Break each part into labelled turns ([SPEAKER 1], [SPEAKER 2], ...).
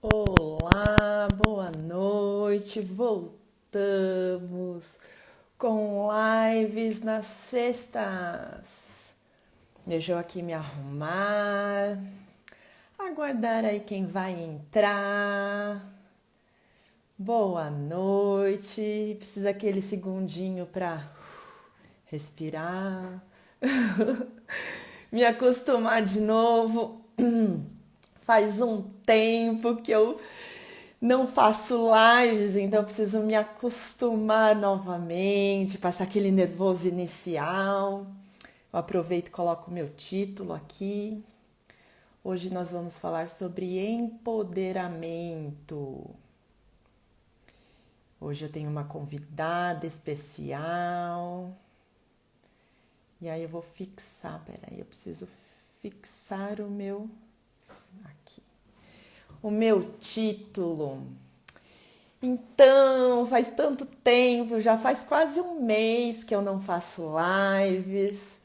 [SPEAKER 1] Olá, boa noite. Voltamos com lives nas sextas. Deixa eu aqui me arrumar, aguardar aí quem vai entrar. Boa noite. Precisa aquele segundinho para respirar, me acostumar de novo. Faz um tempo que eu não faço lives, então eu preciso me acostumar novamente, passar aquele nervoso inicial. Eu aproveito e coloco o meu título aqui. Hoje nós vamos falar sobre empoderamento. Hoje eu tenho uma convidada especial. E aí eu vou fixar, peraí, eu preciso fixar o meu título. Então, faz tanto tempo, já faz quase um mês que eu não faço lives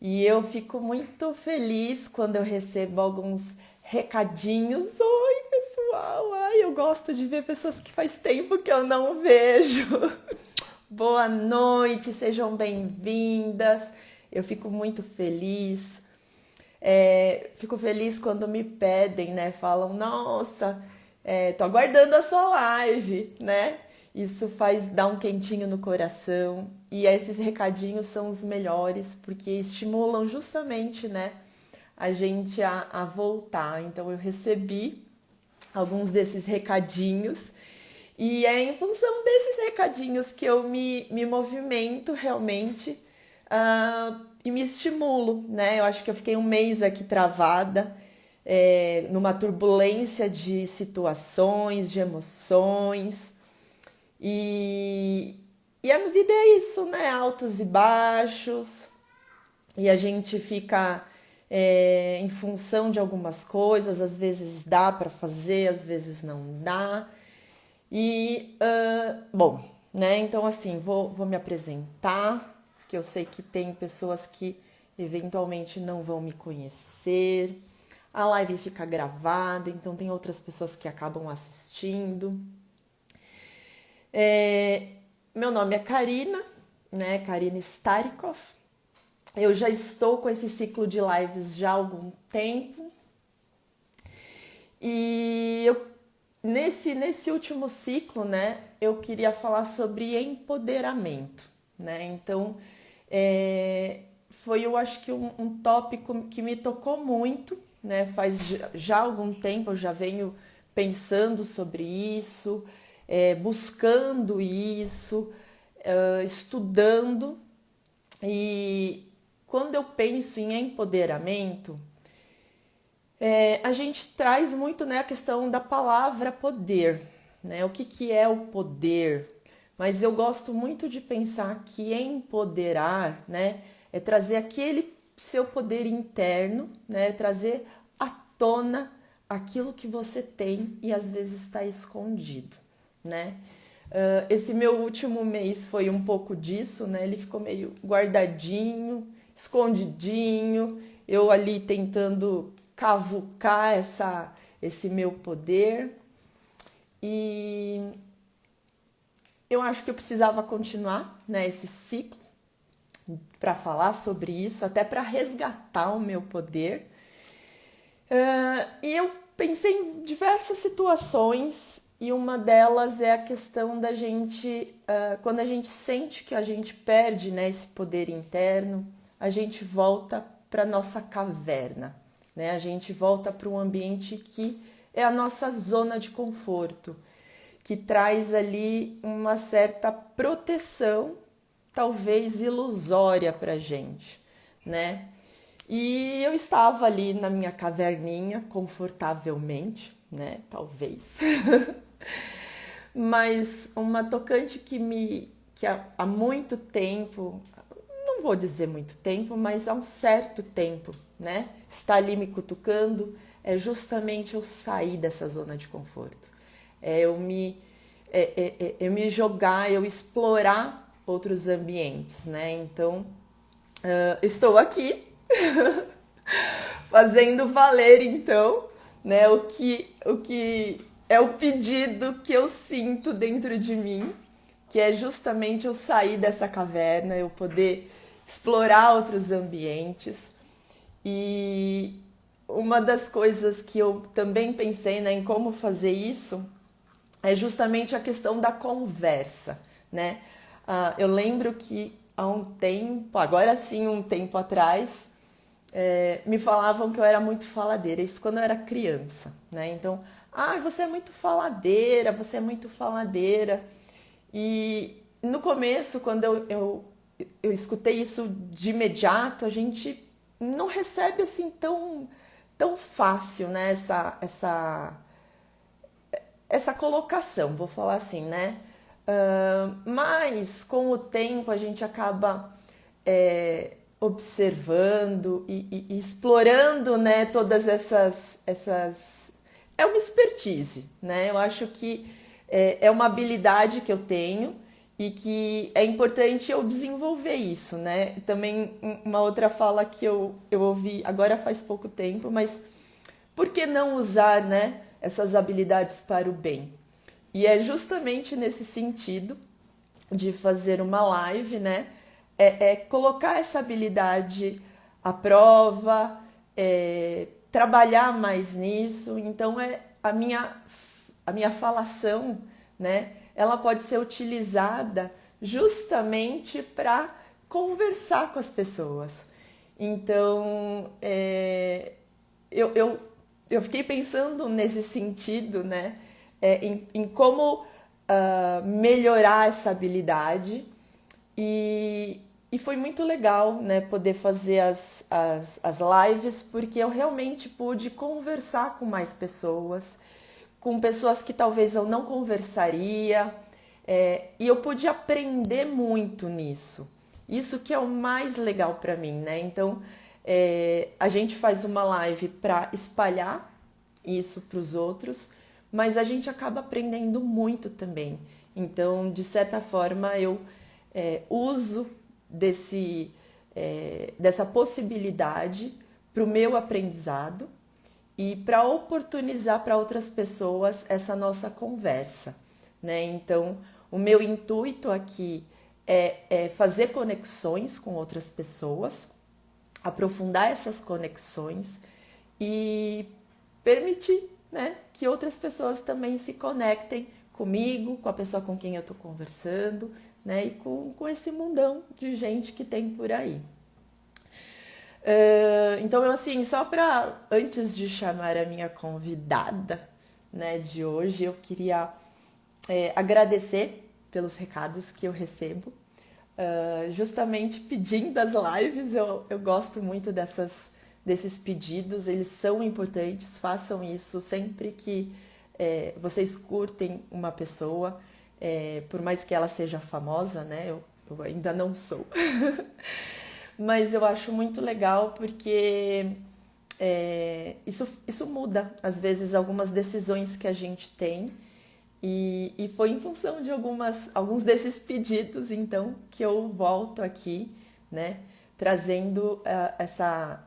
[SPEAKER 1] e eu fico muito feliz quando eu recebo alguns recadinhos. Oi, pessoal! Ai, eu gosto de ver pessoas que faz tempo que eu não vejo. Boa noite, sejam bem-vindas. Eu fico muito feliz. Fico feliz quando me pedem, né? Falam, nossa, tô aguardando a sua live, né? Isso dá um quentinho no coração. E esses recadinhos são os melhores, porque estimulam justamente, né, a gente a voltar. Então eu recebi alguns desses recadinhos. E é em função desses recadinhos que eu me movimento realmente e me estimulo, né? Eu acho que eu fiquei um mês aqui travada, numa turbulência de situações, de emoções. E a vida é isso, né? Altos e baixos. E a gente fica em função de algumas coisas, às vezes dá para fazer, às vezes não dá. Bom, né? Então, assim, vou me apresentar, porque eu sei que tem pessoas que eventualmente não vão me conhecer. A live fica gravada, então tem outras pessoas que acabam assistindo. Meu nome é Karina, né? Karina Starikov. Eu já estou com esse ciclo de lives já há algum tempo. E nesse último ciclo, né, eu queria falar sobre empoderamento, né? Então, foi, eu acho que um tópico que me tocou muito, né? Faz já algum tempo eu já venho pensando sobre isso, buscando isso, estudando. E quando eu penso em empoderamento, a gente traz muito, né, a questão da palavra poder, né? O que é o poder? Mas eu gosto muito de pensar que empoderar, né, é trazer aquele seu poder interno, né, trazer à tona aquilo que você tem e às vezes está escondido, né? Esse meu último mês foi um pouco disso, né? Ele ficou meio guardadinho, escondidinho, eu ali tentando cavucar esse meu poder. E eu acho que eu precisava continuar, né, esse ciclo para falar sobre isso, até para resgatar o meu poder. E eu pensei em diversas situações e uma delas é a questão da gente, quando a gente sente que a gente perde, né, esse poder interno, a gente volta para nossa caverna, né? A gente volta para um ambiente que é a nossa zona de conforto, que traz ali uma certa proteção, talvez ilusória para a gente, né? E eu estava ali na minha caverninha, confortavelmente, né? Talvez. Mas uma tocante que há muito tempo, não vou dizer muito tempo, mas há um certo tempo, né? Está ali me cutucando, é justamente eu sair dessa zona de conforto. Eu me jogar, eu explorar outros ambientes, né? Então, estou aqui fazendo valer, então, né, o que é o pedido que eu sinto dentro de mim, que é justamente eu sair dessa caverna, eu poder explorar outros ambientes. E uma das coisas que eu também pensei, né, em como fazer isso é justamente a questão da conversa, né? Eu lembro que há um tempo, agora sim, um tempo atrás, me falavam que eu era muito faladeira, isso quando eu era criança, né? Então, você é muito faladeira, você é muito faladeira. E no começo, quando eu escutei isso de imediato, a gente não recebe assim tão fácil, né? Essa colocação, vou falar assim, né? Mas com o tempo a gente acaba observando e explorando, né, todas essas. É uma expertise, né? Eu acho que é uma habilidade que eu tenho e que é importante eu desenvolver isso, né? Também uma outra fala que eu ouvi agora faz pouco tempo, mas por que não usar, né, essas habilidades para o bem? E é justamente nesse sentido de fazer uma live, né? Colocar essa habilidade à prova, trabalhar mais nisso. Então, a minha falação, né? Ela pode ser utilizada justamente para conversar com as pessoas. Então, eu fiquei pensando nesse sentido, né? Em como melhorar essa habilidade e foi muito legal, né, poder fazer as lives, porque eu realmente pude conversar com mais pessoas, com pessoas que talvez eu não conversaria, e eu pude aprender muito nisso. Isso que é o mais legal para mim, né? Então, a gente faz uma live para espalhar isso para os outros, mas a gente acaba aprendendo muito também. Então, de certa forma, eu uso dessa possibilidade para o meu aprendizado e para oportunizar para outras pessoas essa nossa conversa, né? Então, o meu intuito aqui é fazer conexões com outras pessoas, aprofundar essas conexões e permitir, né, que outras pessoas também se conectem comigo, com a pessoa com quem eu estou conversando, né, e com esse mundão de gente que tem por aí. Então, eu assim, só para antes de chamar a minha convidada, né, de hoje, eu queria agradecer pelos recados que eu recebo, justamente pedindo as lives. Eu gosto muito desses pedidos, eles são importantes, façam isso sempre que vocês curtem uma pessoa, por mais que ela seja famosa, né? Eu ainda não sou. Mas eu acho muito legal porque isso muda, às vezes, algumas decisões que a gente tem. E foi em função de alguns desses pedidos, então, que eu volto aqui, né, trazendo essa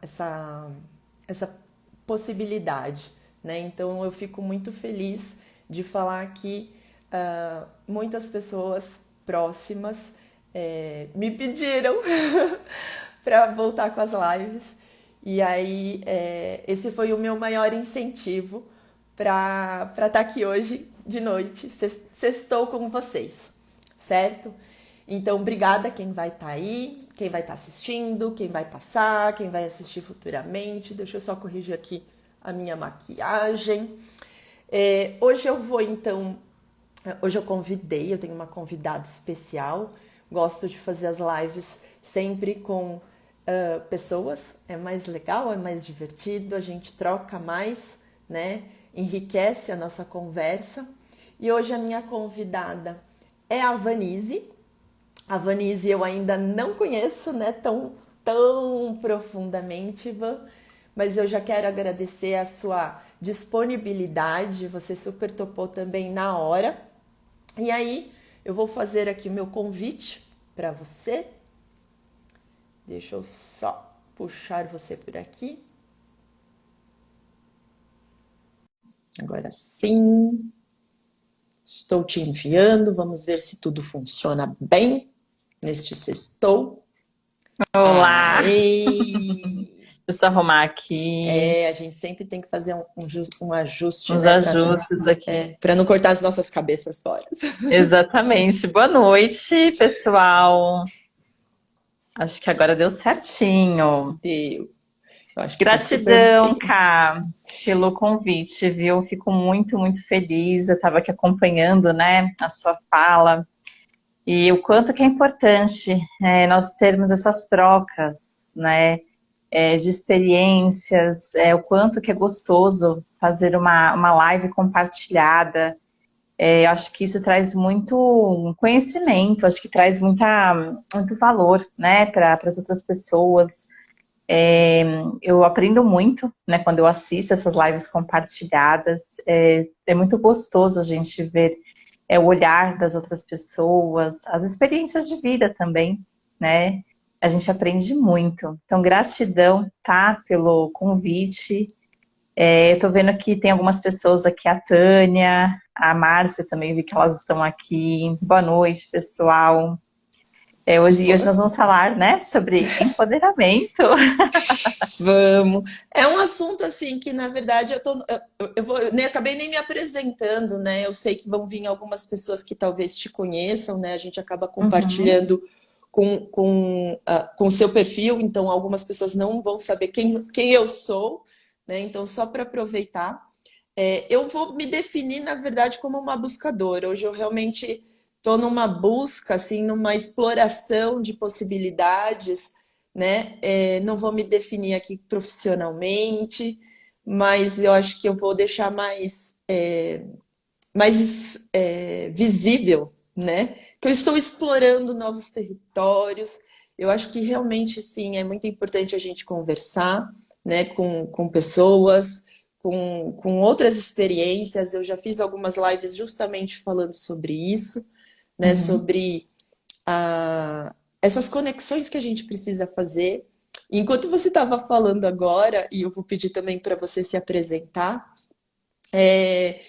[SPEAKER 1] possibilidade, né? Então, eu fico muito feliz de falar que muitas pessoas próximas me pediram para voltar com as lives. E aí, esse foi o meu maior incentivo para estar aqui hoje de noite, sextou com vocês, certo? Então, obrigada quem vai estar aí, quem vai estar assistindo, quem vai passar, quem vai assistir futuramente. Deixa eu só corrigir aqui a minha maquiagem. Hoje eu vou, então, hoje eu tenho uma convidada especial. Gosto de fazer as lives sempre com pessoas, é mais legal, é mais divertido, a gente troca mais, né? Enriquece a nossa conversa. E hoje a minha convidada é a Vanise. A Vanise eu ainda não conheço, né, tão profundamente, Van, mas eu já quero agradecer a sua disponibilidade, você super topou também na hora. E aí, eu vou fazer aqui o meu convite para você. Deixa eu só puxar você por aqui. Agora sim. Estou te enviando. Vamos ver se tudo funciona bem neste sextou.
[SPEAKER 2] Olá,
[SPEAKER 1] Aê!
[SPEAKER 2] deixa eu arrumar aqui
[SPEAKER 1] A gente sempre tem que fazer um ajuste,
[SPEAKER 2] uns
[SPEAKER 1] né?
[SPEAKER 2] ajustes aqui.
[SPEAKER 1] Para não cortar as nossas cabeças fora.
[SPEAKER 2] Exatamente. Boa noite, pessoal. Acho que agora deu certinho.
[SPEAKER 1] Deu. Eu acho que tá super
[SPEAKER 2] Gratidão,
[SPEAKER 1] bem.
[SPEAKER 2] Ká, pelo convite, viu? Fico muito, muito feliz. Eu estava aqui acompanhando, né, a sua fala e o quanto que é importante nós termos essas trocas, né? De experiências, o quanto que é gostoso fazer uma live compartilhada. Eu acho que isso traz muito conhecimento, acho que traz muito valor, né, para as outras pessoas. Eu aprendo muito, né, quando eu assisto essas lives compartilhadas. É muito gostoso a gente ver o olhar das outras pessoas, as experiências de vida também, né? A gente aprende muito. Então, gratidão, tá, pelo convite. Eu tô vendo que tem algumas pessoas aqui, a Tânia, a Márcia também, vi que elas estão aqui. Boa noite, pessoal. Hoje
[SPEAKER 1] Boa.
[SPEAKER 2] nós vamos falar, né, sobre empoderamento.
[SPEAKER 1] Vamos. É um assunto assim que, na verdade, eu vou, nem acabei nem me apresentando, né? Eu sei que vão vir algumas pessoas que talvez te conheçam, né? A gente acaba
[SPEAKER 2] Uhum.
[SPEAKER 1] compartilhando com o seu perfil, então algumas pessoas não vão saber quem eu sou, né? Então, só para aproveitar, eu vou me definir, na verdade, como uma buscadora. Hoje eu realmente estou numa busca, assim, numa exploração de possibilidades, né? Não vou me definir aqui profissionalmente, mas eu acho que eu vou deixar mais visível, né? Que eu estou explorando novos territórios. Eu acho que realmente, sim, é muito importante a gente conversar, né, com pessoas, com outras experiências. Eu já fiz algumas lives justamente falando sobre isso, né,
[SPEAKER 2] Uhum.
[SPEAKER 1] sobre essas conexões que a gente precisa fazer. Enquanto você estava falando agora, e eu vou pedir também para você se apresentar,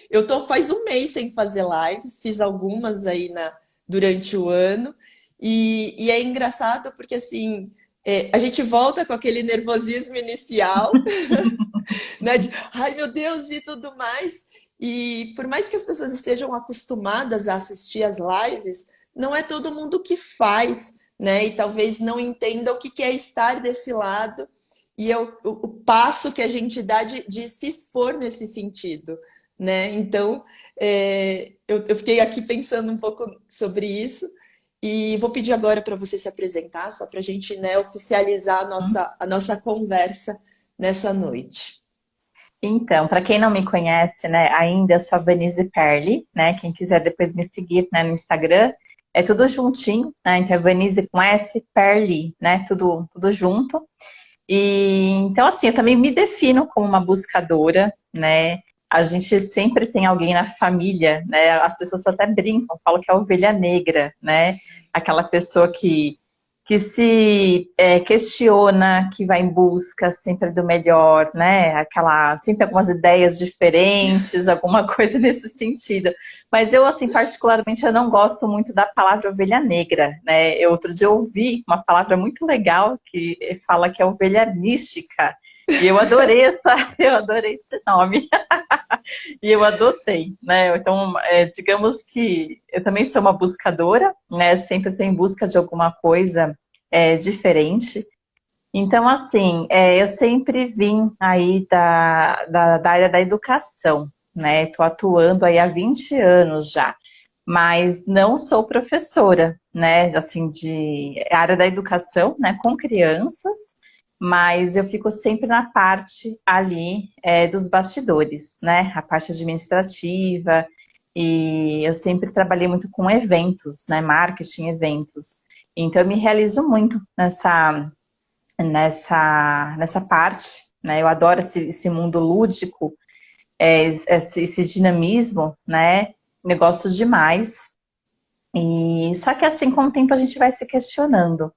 [SPEAKER 1] eu tô faz um mês sem fazer lives, fiz algumas aí durante o ano, e é engraçado porque assim a gente volta com aquele nervosismo inicial, né? De ai meu Deus e tudo mais. E por mais que as pessoas estejam acostumadas a assistir as lives, não é todo mundo que faz, né? E talvez não entenda o que é estar desse lado e o passo que a gente dá de se expor nesse sentido, né? Então, eu fiquei aqui pensando um pouco sobre isso e vou pedir agora para você se apresentar, só para a gente, né, oficializar a nossa conversa nessa noite.
[SPEAKER 2] Então, para quem não me conhece, né, ainda eu sou a Vanise Perli, né? Quem quiser depois me seguir, né, no Instagram, é tudo juntinho, né? Então, é Vanise com S, Perli, né? Tudo junto. E então, assim, eu também me defino como uma buscadora, né? A gente sempre tem alguém na família, né? As pessoas até brincam, falam que é a ovelha negra, né? Aquela pessoa que se questiona, que vai em busca sempre do melhor, né? Aquela, sempre algumas ideias diferentes, alguma coisa nesse sentido. Mas eu, assim, particularmente, eu não gosto muito da palavra ovelha negra, né? Outro dia eu ouvi uma palavra muito legal que fala que é ovelha mística. E eu adorei esse nome. E eu adotei, né? Então, digamos que eu também sou uma buscadora, né? Sempre estou em busca de alguma coisa diferente. Então, assim, eu sempre vim aí da área da educação, né? Estou atuando aí há 20 anos já, mas não sou professora, né? Assim, de área da educação, né? Com crianças, mas eu fico sempre na parte ali dos bastidores, né? A parte administrativa, e eu sempre trabalhei muito com eventos, né? Marketing, eventos. Então, eu me realizo muito nessa parte, né? Eu adoro esse mundo lúdico, esse dinamismo, né? Eu gosto demais. E só que assim, com o tempo a gente vai se questionando.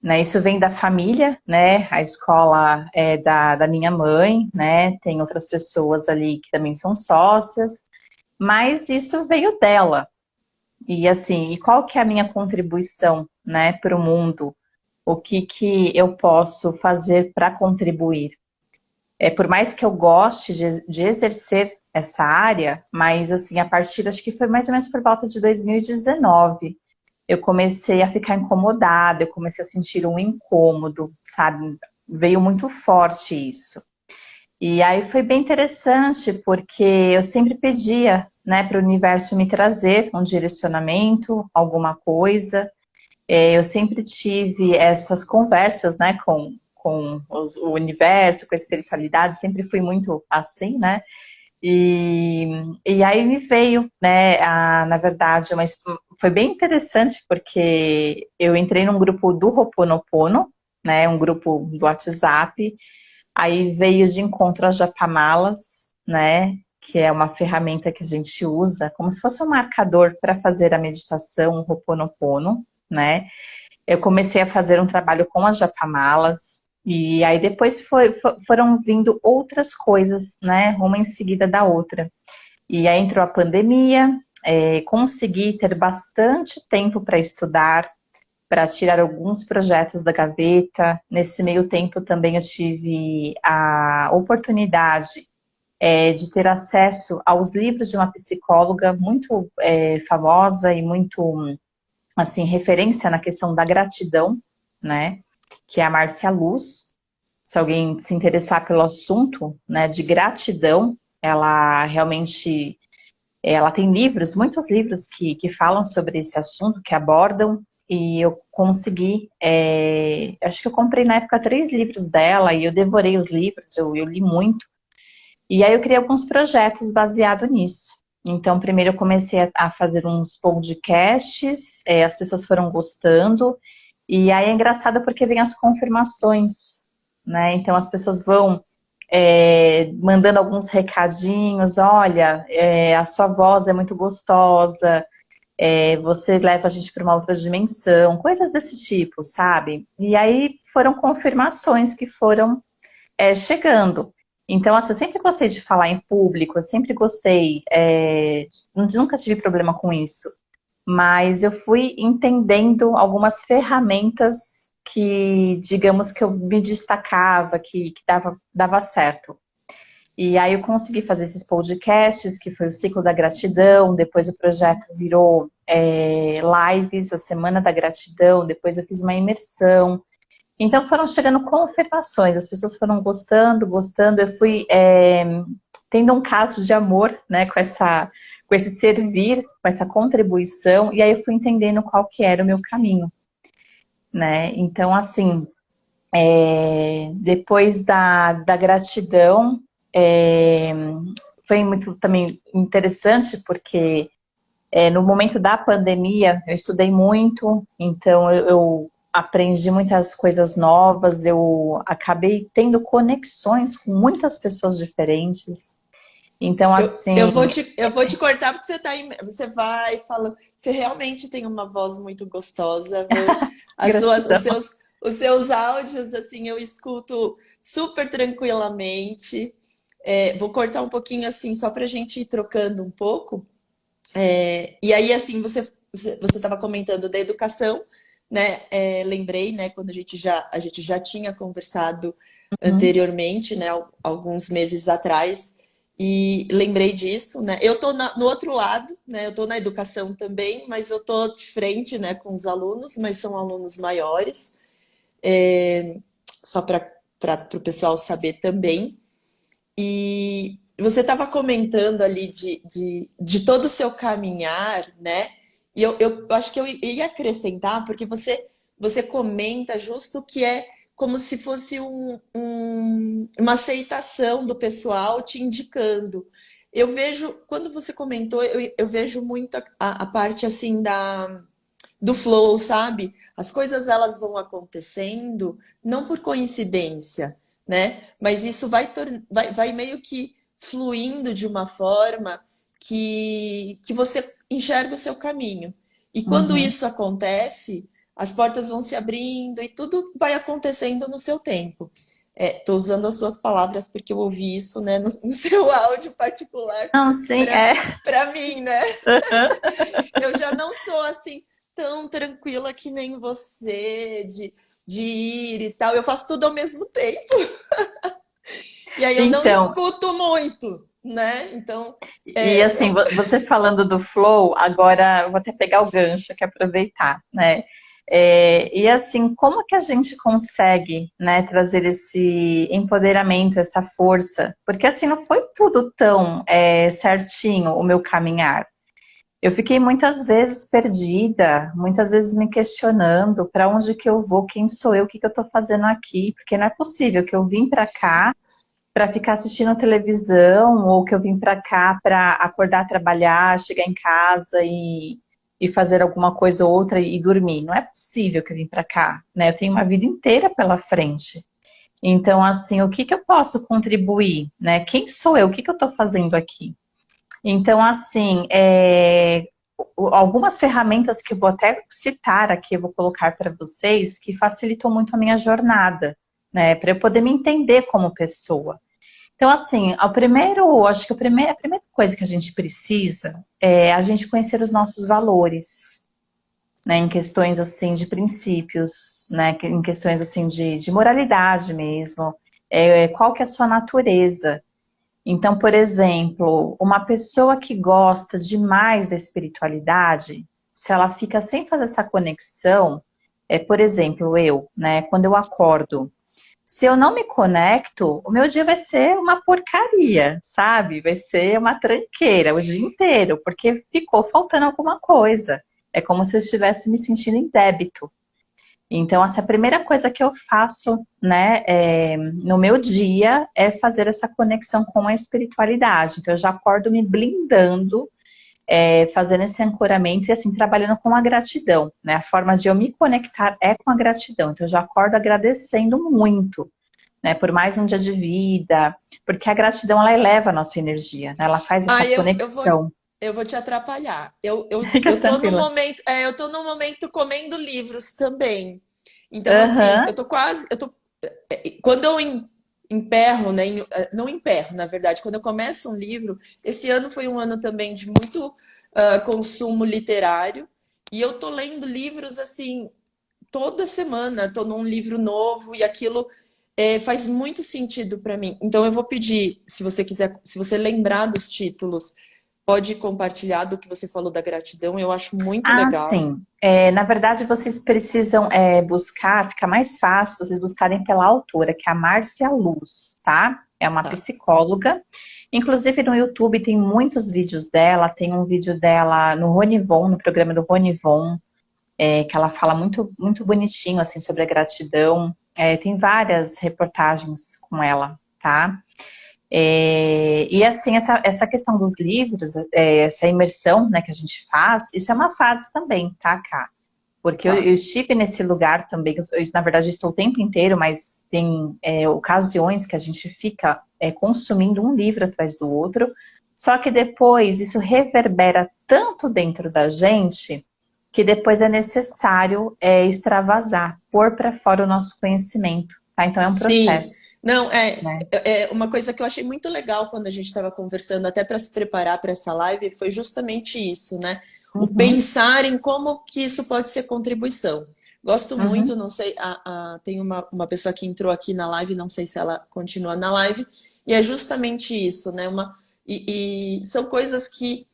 [SPEAKER 2] né? Isso vem da família, né? A escola é da minha mãe, né? Tem outras pessoas ali que também são sócias, mas isso veio dela. E assim, e qual que é a minha contribuição, né, para o mundo? O que que eu posso fazer para contribuir? Por mais que eu goste de exercer essa área, mas assim, a partir, acho que foi mais ou menos por volta de 2019, eu comecei a ficar incomodada, eu comecei a sentir um incômodo, sabe? Veio muito forte isso. E aí foi bem interessante, porque eu sempre pedia, né, para o universo me trazer um direcionamento, alguma coisa. Eu sempre tive essas conversas, né, o universo, com a espiritualidade, sempre fui muito assim, né? E aí me veio, né, na verdade, foi bem interessante, porque eu entrei num grupo do Ho'oponopono, né, um grupo do WhatsApp, aí veio de encontro às Japamalas, né, que é uma ferramenta que a gente usa como se fosse um marcador para fazer a meditação, o Ho'oponopono, né. Eu comecei a fazer um trabalho com as Japamalas, e aí depois foram vindo outras coisas, né, uma em seguida da outra. E aí entrou a pandemia, consegui ter bastante tempo para estudar, para tirar alguns projetos da gaveta. Nesse meio tempo também eu tive a oportunidade de ter acesso aos livros de uma psicóloga muito famosa e muito, assim, referência na questão da gratidão, né, que é a Márcia Luz. Se alguém se interessar pelo assunto, né, de gratidão, ela realmente, ela tem livros, muitos livros que falam sobre esse assunto, que abordam, e eu consegui, acho que eu comprei na época 3 livros dela, e eu devorei os livros, eu li muito, e aí eu criei alguns projetos baseados nisso. Então, primeiro eu comecei a fazer uns podcasts, as pessoas foram gostando, e aí é engraçado porque vem as confirmações, né? Então as pessoas vão mandando alguns recadinhos, olha, a sua voz é muito gostosa, você leva a gente para uma outra dimensão, coisas desse tipo, sabe? E aí foram confirmações que foram chegando. Então, assim, eu sempre gostei de falar em público, eu sempre gostei, nunca tive problema com isso. Mas eu fui entendendo algumas ferramentas que, digamos, que eu me destacava, que dava certo. E aí eu consegui fazer esses podcasts, que foi o Ciclo da Gratidão, depois o projeto virou lives, a Semana da Gratidão, depois eu fiz uma imersão. Então foram chegando confirmações, as pessoas foram gostando, eu fui tendo um caso de amor, né, com esse servir, com essa contribuição, e aí eu fui entendendo qual que era o meu caminho, né. Então, assim, depois da gratidão, foi muito também interessante, porque no momento da pandemia eu estudei muito, então eu aprendi muitas coisas novas, eu acabei tendo conexões com muitas pessoas diferentes. Então, assim,
[SPEAKER 1] Eu vou te cortar porque você vai falando. Você realmente tem uma voz muito gostosa.
[SPEAKER 2] gratidão.
[SPEAKER 1] Os seus áudios, assim, eu escuto super tranquilamente. Vou cortar um pouquinho assim, só para a gente ir trocando um pouco. E aí, assim, você estava comentando da educação, né? Lembrei, né, quando a gente já tinha conversado
[SPEAKER 2] Uhum,
[SPEAKER 1] anteriormente, né, alguns meses atrás, e lembrei disso, né? Eu tô no outro lado, né? Eu tô na educação também, mas eu tô de frente, né, com os alunos, mas são alunos maiores, só para o pessoal saber também. E você estava comentando ali de todo o seu caminhar, né? E eu acho que eu ia acrescentar, porque você comenta justo que é como se fosse uma aceitação do pessoal te indicando. Eu vejo, quando você comentou, eu vejo muito a parte assim do flow, sabe? As coisas elas vão acontecendo não por coincidência, né? Mas isso vai meio que fluindo de uma forma que você enxerga o seu caminho. E quando
[SPEAKER 2] uhum,
[SPEAKER 1] isso acontece, as portas vão se abrindo e tudo vai acontecendo no seu tempo. Tô usando as suas palavras porque eu ouvi isso, né, no seu áudio particular
[SPEAKER 2] Não, sim,
[SPEAKER 1] para
[SPEAKER 2] é.
[SPEAKER 1] para mim, né? Eu já não sou assim tão tranquila que nem você de ir e tal. Eu faço tudo ao mesmo tempo. E aí eu não
[SPEAKER 2] Então,
[SPEAKER 1] escuto muito, né? Então,
[SPEAKER 2] e assim, você falando do flow, agora eu vou até pegar o gancho aqui, aproveitar, né? E assim, como que a gente consegue, né, trazer esse empoderamento, essa força? Porque assim, não foi tudo tão certinho o meu caminhar. Eu fiquei muitas vezes perdida, muitas vezes me questionando para onde que eu vou, quem sou eu, o que que eu estou fazendo aqui, porque não é possível que eu vim para cá para ficar assistindo televisão ou que eu vim para cá para acordar, trabalhar, chegar em casa e fazer alguma coisa ou outra e dormir. Não é possível que eu vim para cá, né? Eu tenho uma vida inteira pela frente. Então, assim, o que que eu posso contribuir, né? Quem sou eu? O que que eu estou fazendo aqui? Então, assim, algumas ferramentas que eu vou até citar aqui, eu vou colocar para vocês, que facilitou muito a minha jornada, né? Para eu poder me entender como pessoa. Então, assim, acho que a primeira coisa que a gente precisa é a gente conhecer os nossos valores, né, em questões, assim, de princípios, né, em questões, assim, de moralidade mesmo, qual que é a sua natureza. Então, por exemplo, uma pessoa que gosta demais da espiritualidade, se ela fica sem fazer essa conexão, por exemplo, eu, né, quando eu acordo, se eu não me conecto, o meu dia vai ser uma porcaria, sabe? Vai ser uma tranqueira o dia inteiro, porque ficou faltando alguma coisa. É como se eu estivesse me sentindo em débito. Então, essa é a primeira coisa que eu faço, né, no meu dia é fazer essa conexão com a espiritualidade. Então, eu já acordo me blindando, fazendo esse ancoramento e, assim, trabalhando com a gratidão, né? A forma de eu me conectar é com a gratidão. Então, eu já acordo agradecendo muito, né, por mais um dia de vida, porque a gratidão, ela eleva a nossa energia, né? Ela faz essa conexão.
[SPEAKER 1] eu vou te atrapalhar.
[SPEAKER 2] Fica
[SPEAKER 1] Eu tô no
[SPEAKER 2] tranquila.
[SPEAKER 1] momento, eu tô no momento comendo livros também. Então, assim,
[SPEAKER 2] Aham.
[SPEAKER 1] quando eu emperro, né? Não emperro, na verdade, quando eu começo um livro, esse ano foi um ano também de muito consumo literário, e eu tô lendo livros assim toda semana, tô num livro novo e aquilo faz muito sentido para mim. Então eu vou pedir, se você quiser, se você lembrar dos títulos, pode compartilhar do que você falou da gratidão, eu acho muito
[SPEAKER 2] Ah,
[SPEAKER 1] legal.
[SPEAKER 2] sim. Na verdade, vocês precisam buscar, fica mais fácil vocês buscarem pela autora, que é a Márcia Luz, tá? É uma
[SPEAKER 1] Tá.
[SPEAKER 2] psicóloga. Inclusive no YouTube tem muitos vídeos dela, tem um vídeo dela no Ronivon, no programa do Ronivon, que ela fala muito, muito bonitinho, assim, sobre a gratidão. Tem várias reportagens com ela, tá? E assim, essa questão dos livros, essa imersão, né, que a gente faz, isso é uma fase também, tá, Cá? Porque eu
[SPEAKER 1] Tá.
[SPEAKER 2] estive nesse lugar também, na verdade eu estou o tempo inteiro, mas tem ocasiões que a gente fica consumindo um livro atrás do outro, só que depois isso reverbera tanto dentro da gente, que depois é necessário extravasar, pôr para fora o nosso conhecimento, tá? Então é um
[SPEAKER 1] Sim.
[SPEAKER 2] processo,
[SPEAKER 1] Não,
[SPEAKER 2] né?
[SPEAKER 1] é uma coisa que eu achei muito legal quando a gente estava conversando, até para se preparar para essa live, foi justamente isso, né? O
[SPEAKER 2] Uhum,
[SPEAKER 1] pensar em como que isso pode ser contribuição. Gosto muito,
[SPEAKER 2] uhum.
[SPEAKER 1] não sei, tem uma pessoa que entrou aqui na live, não sei se ela continua na live, e é justamente isso, né? E são coisas que,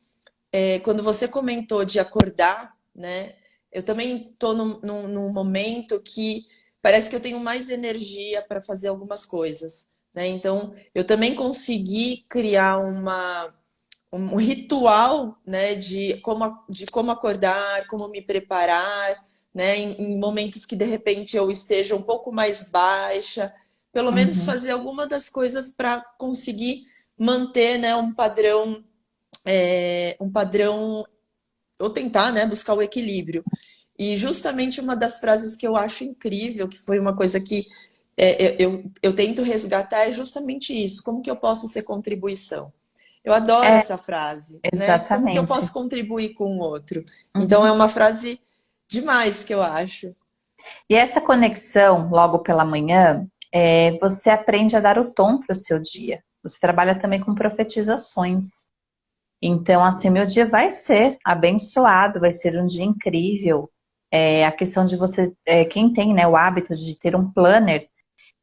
[SPEAKER 1] quando você comentou de acordar, né? Eu também estou num momento que parece que eu tenho mais energia para fazer algumas coisas, né? Então, eu também consegui criar um ritual, né, de como acordar, como me preparar, né, em momentos que de repente eu esteja um pouco mais baixa, pelo menos
[SPEAKER 2] Uhum.
[SPEAKER 1] fazer alguma das coisas para conseguir manter, né, um padrão, ou tentar, né, buscar o equilíbrio. E justamente uma das frases que eu acho incrível, que foi uma coisa que eu tento resgatar, é justamente isso: como que eu posso ser contribuição? Eu adoro
[SPEAKER 2] É,
[SPEAKER 1] essa frase, né? Como que eu
[SPEAKER 2] exatamente.
[SPEAKER 1] posso contribuir com o outro? Então é
[SPEAKER 2] Uhum.
[SPEAKER 1] uma frase demais que eu acho.
[SPEAKER 2] E essa conexão, logo pela manhã, você aprende a dar o tom para o seu dia. Você trabalha também com profetizações. Então, assim, meu dia vai ser abençoado, vai ser um dia incrível. A questão de você, quem tem, né, o hábito de ter um planner,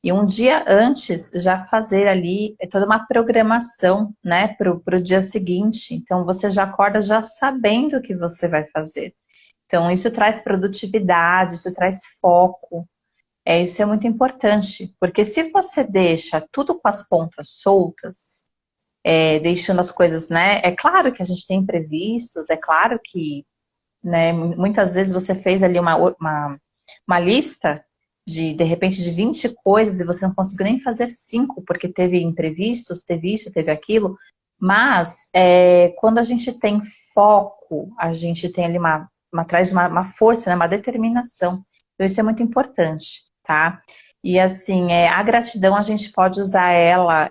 [SPEAKER 2] e um dia antes já fazer ali toda uma programação, né, para o dia seguinte. Então, você já acorda já sabendo o que você vai fazer. Então, isso traz produtividade, isso traz foco. Isso é muito importante, porque se você deixa tudo com as pontas soltas, deixando as coisas, né? É claro que a gente tem imprevistos, é claro que, né, muitas vezes você fez ali uma lista de repente, de 20 coisas e você não conseguiu nem fazer 5, porque teve imprevistos, teve isso, teve aquilo. Mas, quando a gente tem foco, a gente tem ali traz uma força, né, uma determinação. Então, isso é muito importante, tá? E assim, a gratidão a gente pode usar ela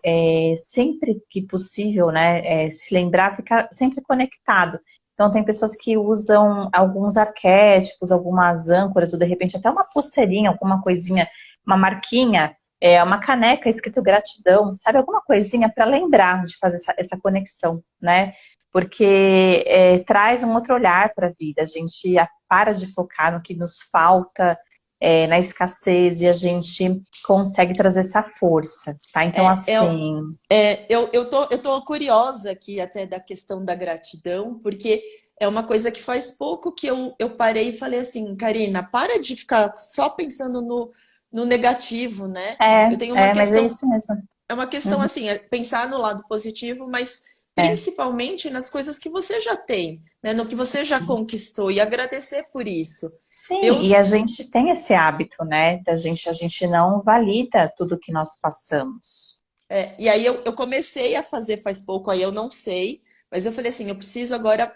[SPEAKER 2] sempre que possível, né? Se lembrar, ficar sempre conectado. Então, tem pessoas que usam alguns arquétipos, algumas âncoras, ou de repente até uma pulseirinha, alguma coisinha, uma marquinha, uma caneca escrito gratidão, sabe? Alguma coisinha para lembrar de fazer essa conexão, né? Porque traz um outro olhar para a vida. A gente para de focar no que nos falta, na escassez, e a gente consegue trazer essa força, tá? Então,
[SPEAKER 1] É, eu,
[SPEAKER 2] assim,
[SPEAKER 1] eu tô curiosa aqui até da questão da gratidão, porque é uma coisa que faz pouco que eu parei e falei assim, Karina, para de ficar só pensando no negativo, né? Eu tenho uma
[SPEAKER 2] mas é
[SPEAKER 1] questão,
[SPEAKER 2] isso mesmo.
[SPEAKER 1] é uma questão
[SPEAKER 2] Uhum.
[SPEAKER 1] assim, é pensar no lado positivo, mas
[SPEAKER 2] É.
[SPEAKER 1] principalmente nas coisas que você já tem, né? No que você já conquistou e agradecer por isso.
[SPEAKER 2] Sim,
[SPEAKER 1] Eu
[SPEAKER 2] e a gente tem esse hábito, né? A gente não valida tudo que nós passamos.
[SPEAKER 1] E aí eu comecei a fazer faz pouco, aí eu não sei, mas eu falei assim, eu preciso agora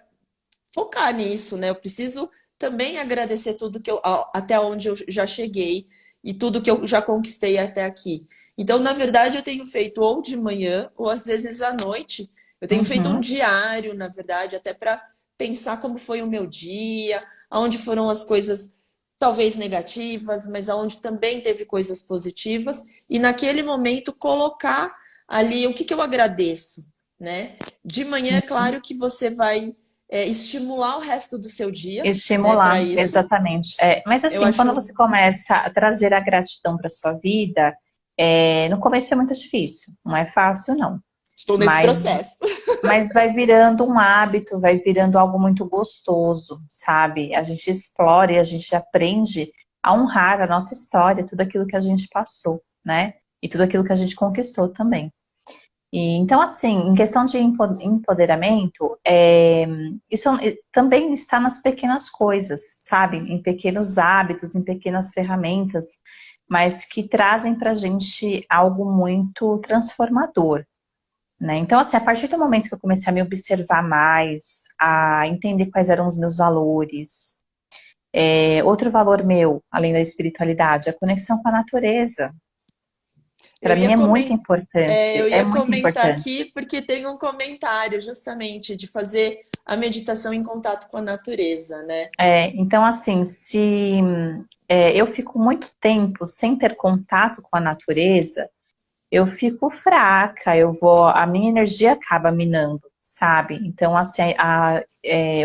[SPEAKER 1] focar nisso, né? Eu preciso também agradecer tudo que até onde eu já cheguei e tudo que eu já conquistei até aqui. Então, na verdade, eu tenho feito ou de manhã ou às vezes à noite. Eu tenho feito um
[SPEAKER 2] Uhum.
[SPEAKER 1] diário, na verdade, até para pensar como foi o meu dia, aonde foram as coisas talvez negativas, mas aonde também teve coisas positivas e naquele momento colocar ali o que que eu agradeço, né? De manhã, é claro que você vai estimular o resto do seu dia, né, para
[SPEAKER 2] Estimular,
[SPEAKER 1] isso.
[SPEAKER 2] exatamente. Mas
[SPEAKER 1] Eu
[SPEAKER 2] assim, quando
[SPEAKER 1] acho.
[SPEAKER 2] você começa a trazer a gratidão para sua vida, no começo é muito difícil, não é fácil, não.
[SPEAKER 1] Estou nesse
[SPEAKER 2] Mas,
[SPEAKER 1] processo.
[SPEAKER 2] mas vai virando um hábito, vai virando algo muito gostoso, sabe? A gente explora e a gente aprende a honrar a nossa história, tudo aquilo que a gente passou, né? E tudo aquilo que a gente conquistou também. Então, assim, em questão de empoderamento, isso também está nas pequenas coisas, sabe? Em pequenos hábitos, em pequenas ferramentas, mas que trazem para a gente algo muito transformador, né? Então, assim, a partir do momento que eu comecei a me observar mais, a entender quais eram os meus valores, outro valor meu, além da espiritualidade, a conexão com a natureza.
[SPEAKER 1] Eu
[SPEAKER 2] Para mim
[SPEAKER 1] ia comentar. Eu
[SPEAKER 2] é
[SPEAKER 1] ia
[SPEAKER 2] muito
[SPEAKER 1] comentar
[SPEAKER 2] importante.
[SPEAKER 1] aqui porque tem um comentário justamente de fazer a meditação em contato com a natureza, né?
[SPEAKER 2] Então, assim, se eu fico muito tempo sem ter contato com a natureza, eu fico fraca, a minha energia acaba minando, sabe? Então, assim,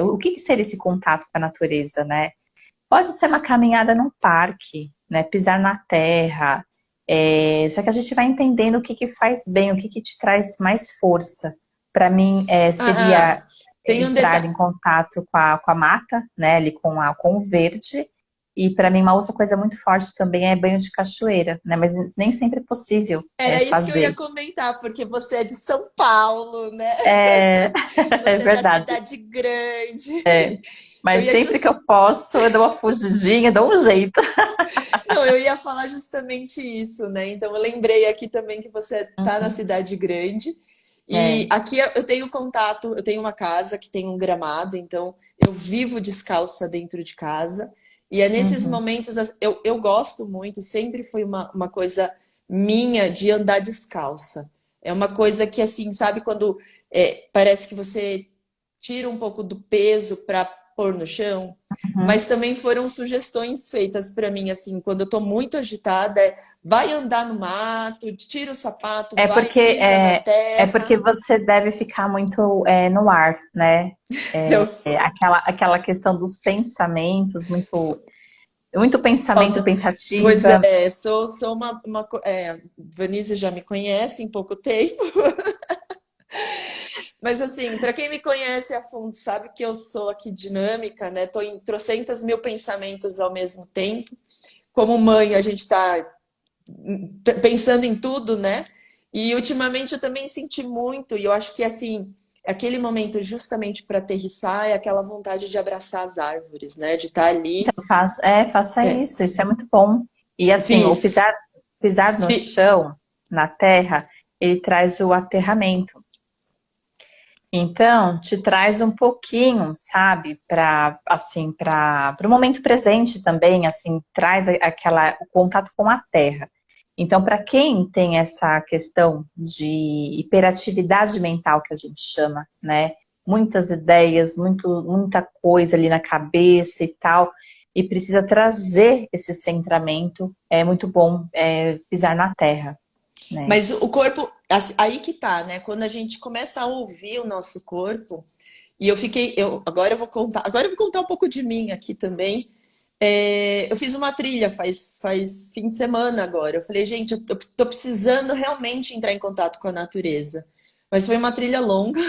[SPEAKER 2] o que seria esse contato com a natureza, né? Pode ser uma caminhada num parque, né? Pisar na terra, só que a gente vai entendendo o que que faz bem, o que que te traz mais força. Para mim, seria
[SPEAKER 1] Ah, tem um
[SPEAKER 2] entrar
[SPEAKER 1] detalhe.
[SPEAKER 2] em contato com a mata, né, ali com o verde. E para mim, uma outra coisa muito forte também é banho de cachoeira, né? Mas nem sempre é possível
[SPEAKER 1] Era isso que eu ia
[SPEAKER 2] fazer.
[SPEAKER 1] comentar, porque você é de São Paulo, né?
[SPEAKER 2] É, é
[SPEAKER 1] Você é da
[SPEAKER 2] verdade.
[SPEAKER 1] cidade grande.
[SPEAKER 2] É.
[SPEAKER 1] Eu
[SPEAKER 2] Mas
[SPEAKER 1] ia
[SPEAKER 2] sempre
[SPEAKER 1] just...
[SPEAKER 2] que eu posso, eu dou uma fugidinha, dou um jeito.
[SPEAKER 1] Não, eu ia falar justamente isso, né? Então eu lembrei aqui também que você tá na
[SPEAKER 2] Uhum.
[SPEAKER 1] cidade grande. E
[SPEAKER 2] É.
[SPEAKER 1] aqui eu tenho contato, eu tenho uma casa que tem um gramado, então eu vivo descalça dentro de casa. E é nesses
[SPEAKER 2] Uhum.
[SPEAKER 1] momentos, eu gosto muito, sempre foi uma coisa minha de andar descalça. É uma coisa que, assim, sabe, quando parece que você tira um pouco do peso para pôr no chão,
[SPEAKER 2] Uhum.
[SPEAKER 1] mas também foram sugestões feitas para mim, assim, quando eu tô muito agitada, vai andar no mato, tira o sapato,
[SPEAKER 2] É
[SPEAKER 1] vai,
[SPEAKER 2] porque
[SPEAKER 1] pisa na
[SPEAKER 2] é porque
[SPEAKER 1] terra.
[SPEAKER 2] você deve ficar muito no ar, né?
[SPEAKER 1] Eu sou.
[SPEAKER 2] Aquela questão dos pensamentos, muito pensamento
[SPEAKER 1] Falta. Pois
[SPEAKER 2] pensativa.
[SPEAKER 1] é, sou Vanise já me conhece em pouco tempo, mas assim, para quem me conhece a fundo, sabe que eu sou aqui dinâmica, né? Tô em trocentas mil pensamentos ao mesmo tempo. Como mãe, a gente está pensando em tudo, né? E ultimamente eu também senti muito, e eu acho que assim, aquele momento justamente para aterrissar é aquela vontade de abraçar as árvores, né? De estar ali.
[SPEAKER 2] Faça
[SPEAKER 1] É,
[SPEAKER 2] isso é muito bom. E assim, o
[SPEAKER 1] fiz.
[SPEAKER 2] pisar no
[SPEAKER 1] Fi-
[SPEAKER 2] chão, na terra, ele traz o aterramento. Então, te traz um pouquinho, sabe, para assim, para o momento presente também, assim, traz o contato com a terra. Então, para quem tem essa questão de hiperatividade mental que a gente chama, né? Muitas ideias, muita coisa ali na cabeça e tal, e precisa trazer esse centramento, é muito bom pisar na terra, né?
[SPEAKER 1] Mas o corpo, aí que tá, né? Quando a gente começa a ouvir o nosso corpo, e agora eu vou contar um pouco de mim aqui também. Eu fiz uma trilha faz fim de semana agora. Eu falei, gente, eu tô precisando realmente entrar em contato com a natureza. Mas foi uma trilha longa,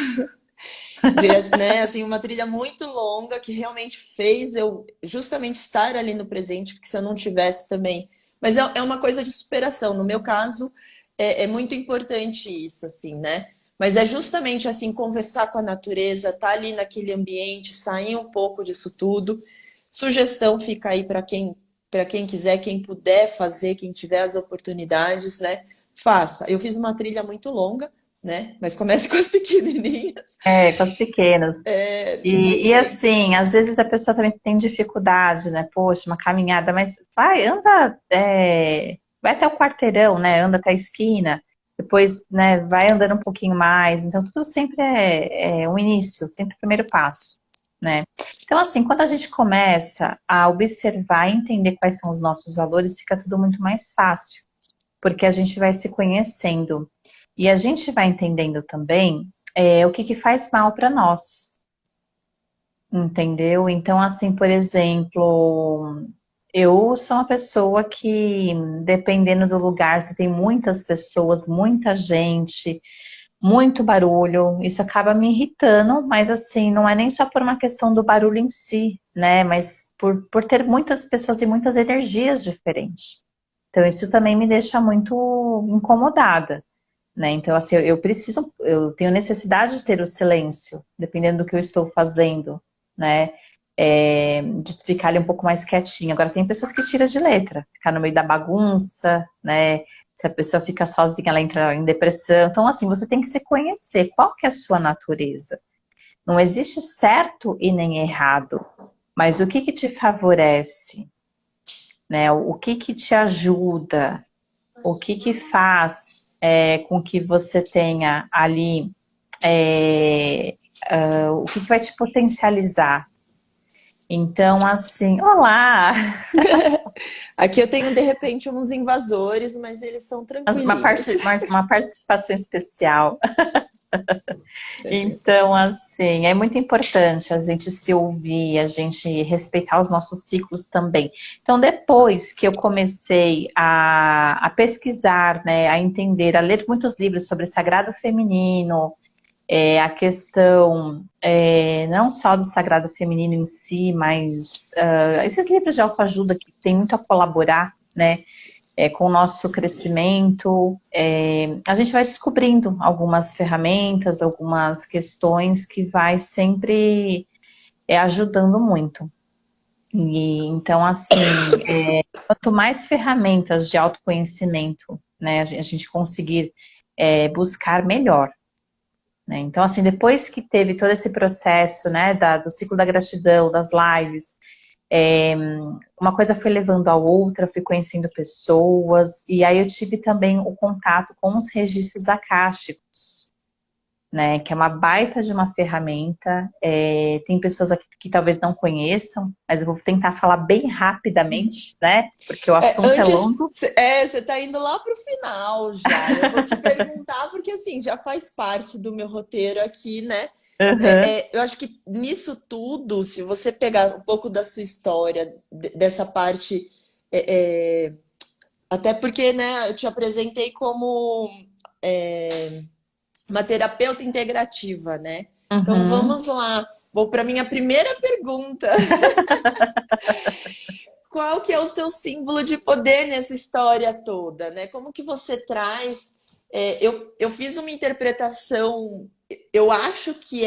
[SPEAKER 1] né? Assim, uma trilha muito longa que realmente fez eu justamente estar ali no presente, porque se eu não tivesse também. Mas é uma coisa de superação. No meu caso, é muito importante isso, assim, né? Mas é justamente assim, conversar com a natureza, estar ali naquele ambiente, sair um pouco disso tudo. Sugestão fica aí para quem quiser, quem puder fazer, quem tiver as oportunidades, né? Faça. Eu fiz uma trilha muito longa, né? Mas comece com as pequenininhas.
[SPEAKER 2] É, com os pequenos.
[SPEAKER 1] Mas
[SPEAKER 2] E assim, às vezes a pessoa também tem dificuldade, né? Poxa, uma caminhada, mas anda, vai até o quarteirão, né? Anda até a esquina, depois, né, vai andando um pouquinho mais. Então, tudo sempre é um início, sempre o primeiro passo, né? Então, assim, quando a gente começa a observar e entender quais são os nossos valores, fica tudo muito mais fácil, porque a gente vai se conhecendo e a gente vai entendendo também o que que faz mal para nós. Entendeu? Então, assim, por exemplo, eu sou uma pessoa que, dependendo do lugar, se tem muitas pessoas, muita gente, muito barulho, isso acaba me irritando, mas assim, não é nem só por uma questão do barulho em si, né? Mas por ter muitas pessoas e muitas energias diferentes. Então, isso também me deixa muito incomodada, né? Então, assim, eu tenho necessidade de ter o silêncio, dependendo do que eu estou fazendo, né? De ficar ali um pouco mais quietinha. Agora, tem pessoas que tiram de letra, ficar no meio da bagunça, né? Se a pessoa fica sozinha, ela entra em depressão. Então, assim, você tem que se conhecer. Qual que é a sua natureza? Não existe certo e nem errado, mas o que que te favorece, né? O que que te ajuda? O que que faz com que você tenha ali, o que que vai te potencializar. Então, assim, olá,
[SPEAKER 1] aqui eu tenho de repente uns invasores, mas eles são tranquilinhos.
[SPEAKER 2] uma participação especial. Então, assim, é muito importante a gente se ouvir, a gente respeitar os nossos ciclos também. Então, depois que eu comecei a pesquisar, né, a entender, a ler muitos livros sobre sagrado feminino, a questão não só do sagrado feminino em si, mas esses livros de autoajuda que tem muito a colaborar, né, com o nosso crescimento, a gente vai descobrindo algumas ferramentas, algumas questões que vai sempre ajudando muito. E, então, assim, quanto mais ferramentas de autoconhecimento, né, a gente conseguir buscar, melhor. Né? Então, assim, depois que teve todo esse processo, né, do ciclo da gratidão, das lives, uma coisa foi levando a outra, fui conhecendo pessoas, e aí eu tive também o contato com os registros akáshicos, né? Que é uma baita de uma ferramenta. Tem pessoas aqui que talvez não conheçam, mas eu vou tentar falar bem rapidamente, né? Porque o assunto é
[SPEAKER 1] Antes,
[SPEAKER 2] longo.
[SPEAKER 1] você tá indo lá pro final já. Eu vou te perguntar, porque assim, já faz parte do meu roteiro aqui, né?
[SPEAKER 2] Uhum,
[SPEAKER 1] Eu acho que nisso tudo, se você pegar um pouco da sua história, dessa parte, é, é, até porque, né, eu te apresentei como é, uma terapeuta integrativa, né? Então
[SPEAKER 2] uhum.
[SPEAKER 1] vamos lá. Vou para minha primeira pergunta. Qual que é o seu símbolo de poder nessa história toda, né? Como que você traz? Eu fiz uma interpretação, eu acho que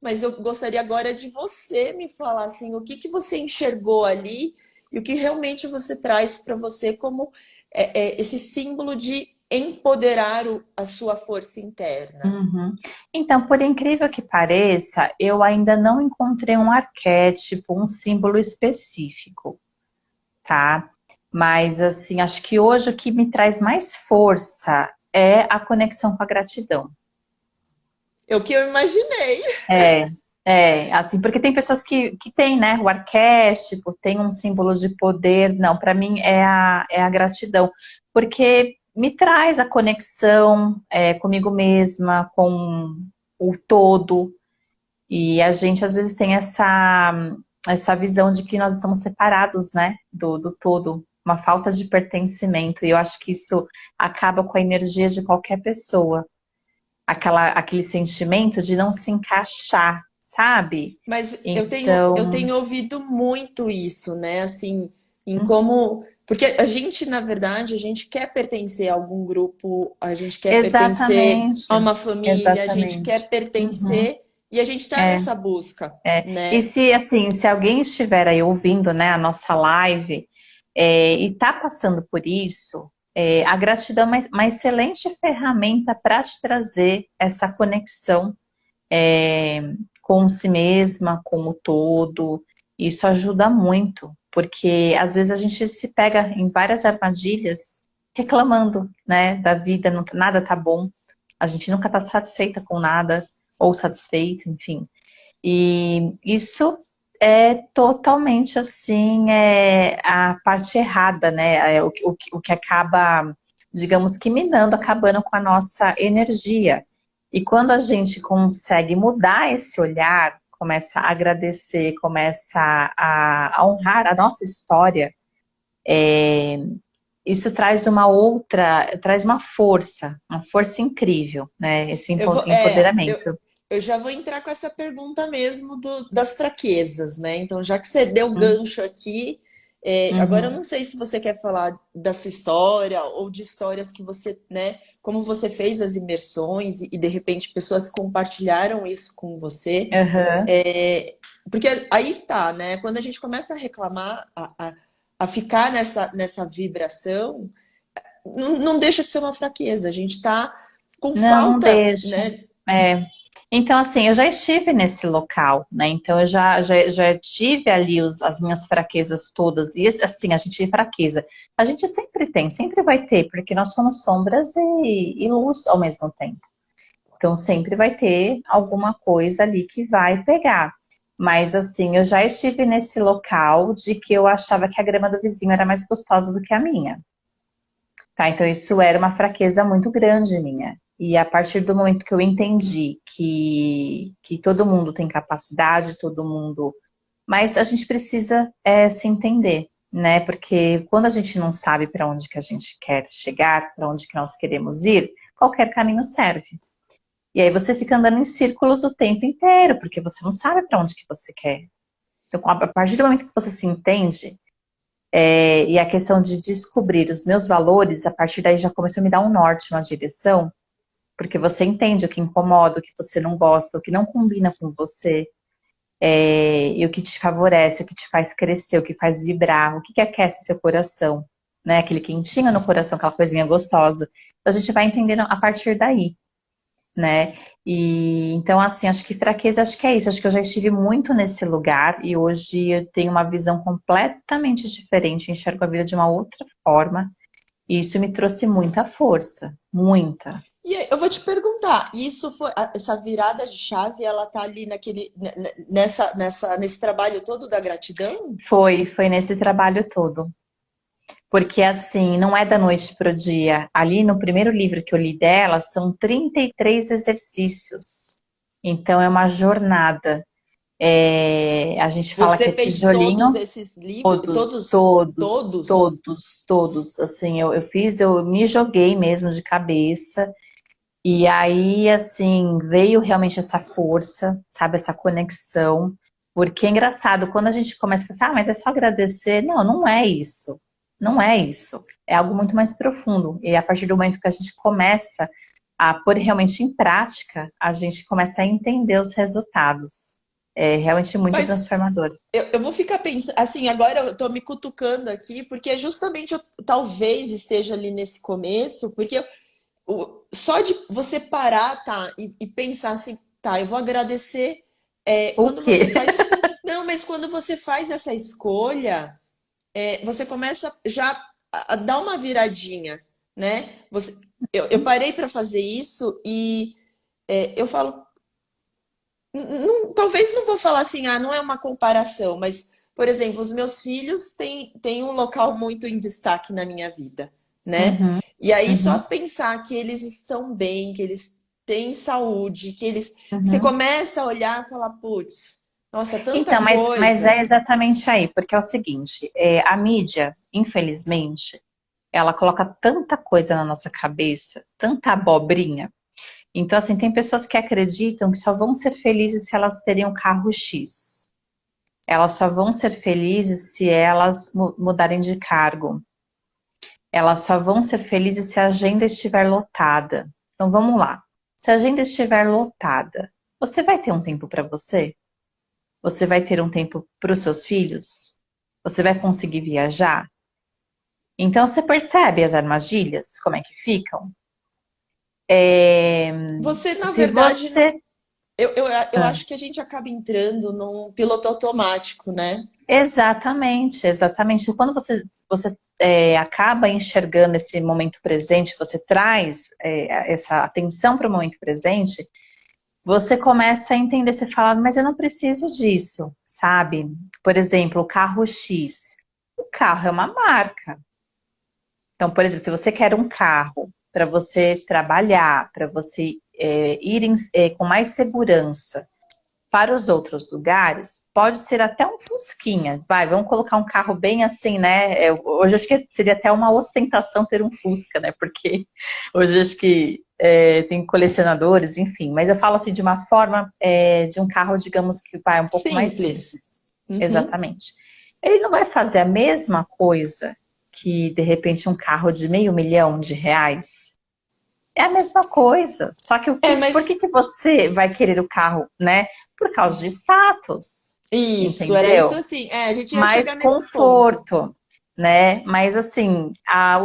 [SPEAKER 1] mas eu gostaria agora de você me falar assim, o que que você enxergou ali e o que realmente você traz para você como esse símbolo de empoderar a sua força interna.
[SPEAKER 2] Uhum. Então, por incrível que pareça, eu ainda não encontrei um arquétipo, um símbolo específico, tá? Mas, assim, acho que hoje o que me traz mais força é a conexão com a gratidão.
[SPEAKER 1] É o que eu imaginei.
[SPEAKER 2] É, assim, porque tem pessoas que têm, né, o arquétipo, tem um símbolo de poder. Não, para mim é a gratidão, porque me traz a conexão comigo mesma, com o todo, e a gente às vezes tem essa visão de que nós estamos separados, né, do todo, uma falta de pertencimento, e eu acho que isso acaba com a energia de qualquer pessoa, aquele sentimento de não se encaixar, sabe?
[SPEAKER 1] Mas eu
[SPEAKER 2] Então,
[SPEAKER 1] tenho ouvido muito isso, né? Assim, em
[SPEAKER 2] uhum,
[SPEAKER 1] como. Porque a gente, na verdade, a gente quer pertencer a algum grupo, a gente quer pertencer
[SPEAKER 2] exatamente,
[SPEAKER 1] a uma família, a gente quer
[SPEAKER 2] exatamente. Uhum,
[SPEAKER 1] pertencer e a gente está
[SPEAKER 2] é,
[SPEAKER 1] nessa busca,
[SPEAKER 2] E
[SPEAKER 1] né?
[SPEAKER 2] se, assim, se alguém estiver aí ouvindo, né, a nossa live, e está passando por isso, a gratidão é uma excelente ferramenta para te trazer essa conexão é, com si mesma, com o todo. Isso ajuda muito, porque às vezes a gente se pega em várias armadilhas reclamando, né, da vida, nada tá bom, a gente nunca está satisfeita com nada, ou satisfeito, enfim. E isso é totalmente assim, a parte errada, né? O que acaba, digamos que minando, acabando com a nossa energia. E quando a gente consegue mudar esse olhar, começa a agradecer, começa a honrar a nossa história, isso traz uma força incrível, né? Esse
[SPEAKER 1] Eu vou,
[SPEAKER 2] empoderamento.
[SPEAKER 1] eu já vou entrar com essa pergunta mesmo das fraquezas, né? Então, já que você deu
[SPEAKER 2] Uhum,
[SPEAKER 1] gancho aqui, agora eu
[SPEAKER 2] uhum,
[SPEAKER 1] não sei se você quer falar da sua história ou de histórias que você, né? Como você fez as imersões e de repente pessoas compartilharam isso com você.
[SPEAKER 2] uhum.
[SPEAKER 1] Porque aí tá, né? Quando a gente começa a reclamar, a ficar nessa vibração, não deixa de ser uma fraqueza. A gente tá com
[SPEAKER 2] Não, não
[SPEAKER 1] falta,
[SPEAKER 2] deixa.
[SPEAKER 1] né?
[SPEAKER 2] É. Então, assim, eu já estive nesse local, né? Então, eu já tive ali as minhas fraquezas todas. E, assim, a gente tem fraqueza. A gente sempre tem, sempre vai ter, porque nós somos sombras e luz ao mesmo tempo. Então, sempre vai ter alguma coisa ali que vai pegar. Mas, assim, eu já estive nesse local de que eu achava que a grama do vizinho era mais gostosa do que a minha. Tá, então isso era uma fraqueza muito grande minha. E a partir do momento que eu entendi que todo mundo tem capacidade, todo mundo. Mas a gente precisa se entender, né? Porque quando a gente não sabe para onde que a gente quer chegar, para onde que nós queremos ir, qualquer caminho serve. E aí você fica andando em círculos o tempo inteiro, porque você não sabe para onde que você quer. Então, a partir do momento que você se entende, e a questão de descobrir os meus valores, a partir daí já começou a me dar um norte, uma direção, porque você entende o que incomoda, o que você não gosta, o que não combina com você, e o que te favorece, o que te faz crescer, o que faz vibrar, o que aquece seu coração, né? Aquele quentinho no coração, aquela coisinha gostosa. Então a gente vai entendendo a partir daí, né? E então, assim, acho que fraqueza, acho que é isso. Acho que eu já estive muito nesse lugar e hoje eu tenho uma visão completamente diferente, enxergo a vida de uma outra forma. E isso me trouxe muita força, muita.
[SPEAKER 1] E aí, eu vou te perguntar, essa virada de chave, ela tá ali nesse trabalho todo da gratidão?
[SPEAKER 2] Foi nesse trabalho todo. Porque assim, não é da noite para o dia. Ali no primeiro livro que eu li dela, são 33 exercícios. Então é uma jornada. A gente fala que
[SPEAKER 1] Você
[SPEAKER 2] é
[SPEAKER 1] fez todos
[SPEAKER 2] tijolinho.
[SPEAKER 1] esses livros,
[SPEAKER 2] Todos,
[SPEAKER 1] todos,
[SPEAKER 2] todos,
[SPEAKER 1] todos?
[SPEAKER 2] todos, todos. Assim, eu me joguei mesmo de cabeça. E aí, assim, veio realmente essa força, sabe, essa conexão. Porque é engraçado, quando a gente começa a pensar, mas é só agradecer. Não, não é isso. Não é isso. É algo muito mais profundo. E a partir do momento que a gente começa a pôr realmente em prática, a gente começa a entender os resultados. É realmente muito
[SPEAKER 1] Mas
[SPEAKER 2] transformador.
[SPEAKER 1] eu vou ficar pensando, assim, agora eu tô me cutucando aqui, porque é justamente eu talvez esteja ali nesse começo, porque só de você parar, tá, e pensar assim, tá, eu vou agradecer,
[SPEAKER 2] O
[SPEAKER 1] quando você
[SPEAKER 2] quê?
[SPEAKER 1] faz. Não, mas quando você faz essa escolha, você começa já a dar uma viradinha, né? Eu parei para fazer isso e eu falo, talvez não vou falar assim, não é uma comparação, mas, por exemplo, os meus filhos têm um local muito em destaque na minha vida, né?
[SPEAKER 2] Uhum,
[SPEAKER 1] E aí só
[SPEAKER 2] uhum,
[SPEAKER 1] pensar que eles estão bem, que eles têm saúde, você
[SPEAKER 2] uhum.
[SPEAKER 1] começa a olhar e falar, putz, nossa, tanta
[SPEAKER 2] Então, mas é
[SPEAKER 1] coisa.
[SPEAKER 2] exatamente aí, porque é o seguinte, a mídia, infelizmente, ela coloca tanta coisa na nossa cabeça, tanta abobrinha. Então, assim, tem pessoas que acreditam que só vão ser felizes se elas terem um carro X. Elas só vão ser felizes se elas mudarem de cargo. Elas só vão ser felizes se a agenda estiver lotada. Então, vamos lá. Se a agenda estiver lotada, você vai ter um tempo para você? Você vai ter um tempo para os seus filhos? Você vai conseguir viajar? Então você percebe as armadilhas, como é que ficam? É,
[SPEAKER 1] Você, na
[SPEAKER 2] se
[SPEAKER 1] verdade, não.
[SPEAKER 2] você.
[SPEAKER 1] Eu
[SPEAKER 2] Ah,
[SPEAKER 1] acho que a gente acaba entrando num piloto automático, né?
[SPEAKER 2] exatamente, exatamente. Quando você acaba enxergando esse momento presente, você traz essa atenção para o momento presente, você começa a entender, você fala, mas eu não preciso disso, sabe? Por exemplo, o carro X. O carro é uma marca. Então, por exemplo, se você quer um carro para você trabalhar, para você ir com mais segurança para os outros lugares, pode ser até um Fusquinha. Vai, vamos colocar um carro bem assim, né? Hoje acho que seria até uma ostentação ter um Fusca, né? Porque hoje acho que tem colecionadores, enfim. Mas eu falo assim de uma forma de um carro, digamos que vai um pouco mais
[SPEAKER 1] Simples.
[SPEAKER 2] simples.
[SPEAKER 1] Uhum.
[SPEAKER 2] Exatamente. Ele não vai fazer a mesma coisa que, de repente, um carro de R$ 500.000. É a mesma coisa. Só que por
[SPEAKER 1] Mas
[SPEAKER 2] que você vai querer o carro, né? Por causa de status,
[SPEAKER 1] isso, era isso
[SPEAKER 2] entendeu?
[SPEAKER 1] assim. A gente ia
[SPEAKER 2] Mais
[SPEAKER 1] chegar nesse ponto.
[SPEAKER 2] conforto, né? Mas assim,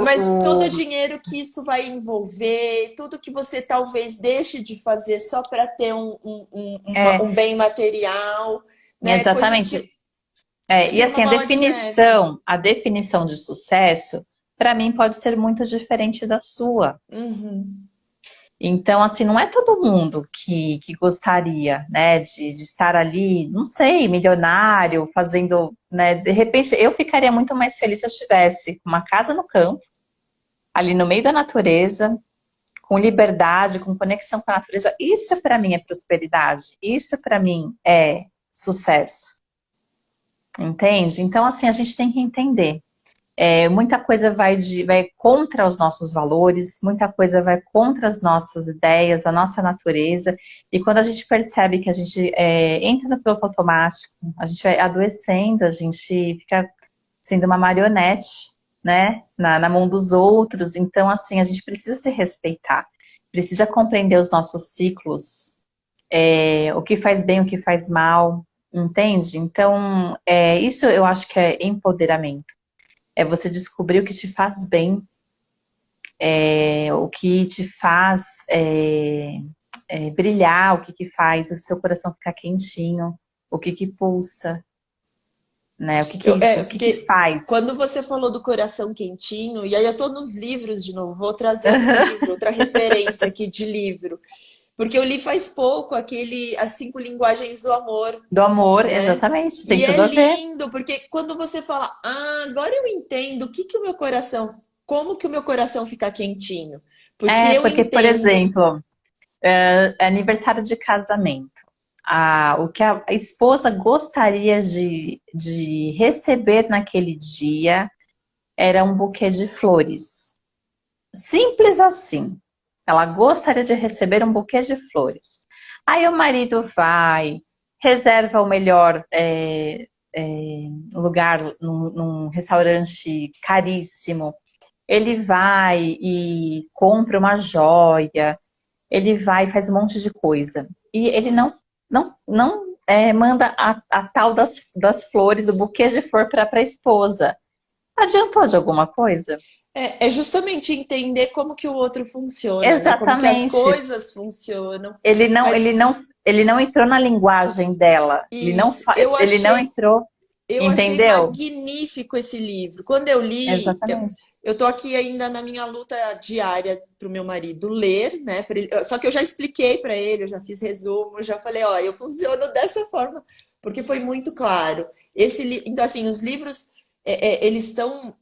[SPEAKER 1] Mas todo o dinheiro que isso vai envolver, tudo que você talvez deixe de fazer só para ter
[SPEAKER 2] é
[SPEAKER 1] um bem material, né? Coisas
[SPEAKER 2] exatamente.
[SPEAKER 1] que
[SPEAKER 2] E
[SPEAKER 1] vira uma
[SPEAKER 2] assim,
[SPEAKER 1] bola de neve.
[SPEAKER 2] a definição de sucesso, para mim pode ser muito diferente da sua.
[SPEAKER 1] Uhum.
[SPEAKER 2] Então, assim, não é todo mundo que gostaria, né, de estar ali, não sei, milionário, fazendo, né, de repente, eu ficaria muito mais feliz se eu tivesse uma casa no campo, ali no meio da natureza, com liberdade, com conexão com a natureza. Isso para mim é prosperidade, isso para mim é sucesso, entende? Então, assim, a gente tem que entender. Muita coisa vai contra os nossos valores, muita coisa vai contra as nossas ideias, a nossa natureza. E quando a gente percebe que a gente entra no piloto automático, a gente vai adoecendo, a gente fica sendo uma marionete, né, na mão dos outros. Então, assim, a gente precisa se respeitar, precisa compreender os nossos ciclos, o que faz bem, o que faz mal, entende? Então, isso eu acho que é empoderamento. É você descobrir o que te faz bem, o que te faz brilhar, o que faz o seu coração ficar quentinho, o que pulsa. né? O que
[SPEAKER 1] Eu,
[SPEAKER 2] que,
[SPEAKER 1] é,
[SPEAKER 2] o que que
[SPEAKER 1] porque quando
[SPEAKER 2] faz?
[SPEAKER 1] você falou do coração quentinho, e aí eu tô nos livros de novo, vou trazer outro livro, outra referência aqui de livro. Porque eu li faz pouco aquele As Cinco Linguagens do Amor,
[SPEAKER 2] Do amor,
[SPEAKER 1] né?
[SPEAKER 2] exatamente, tem
[SPEAKER 1] E é
[SPEAKER 2] tudo a ver.
[SPEAKER 1] lindo, porque quando você fala, ah, agora eu entendo o que que o meu coração, como que o meu coração fica quentinho. Porque
[SPEAKER 2] É,
[SPEAKER 1] eu
[SPEAKER 2] porque, por
[SPEAKER 1] entendo.
[SPEAKER 2] exemplo, aniversário de casamento. O que a esposa gostaria de receber naquele dia era um buquê de flores. Simples assim. Ela gostaria de receber um buquê de flores. Aí o marido vai, reserva o melhor lugar num restaurante caríssimo. Ele vai e compra uma joia, ele vai e faz um monte de coisa. E ele não manda a tal das flores, o buquê de flor para a esposa. Adiantou de alguma coisa?
[SPEAKER 1] É justamente entender como que o outro funciona, né? Como que as
[SPEAKER 2] Exatamente.
[SPEAKER 1] coisas funcionam.
[SPEAKER 2] Ele não, ele
[SPEAKER 1] Mas
[SPEAKER 2] não, ele não entrou na linguagem dela.
[SPEAKER 1] isso,
[SPEAKER 2] Ele não entrou,
[SPEAKER 1] eu achei
[SPEAKER 2] entendeu?
[SPEAKER 1] magnífico esse livro. Quando eu li,
[SPEAKER 2] Exatamente.
[SPEAKER 1] eu tô aqui ainda na minha luta diária para o meu marido ler, né? Só que eu já expliquei para ele, eu já fiz resumo, já falei, ó, eu funciono dessa forma, porque foi muito claro. Então assim, os livros eles estão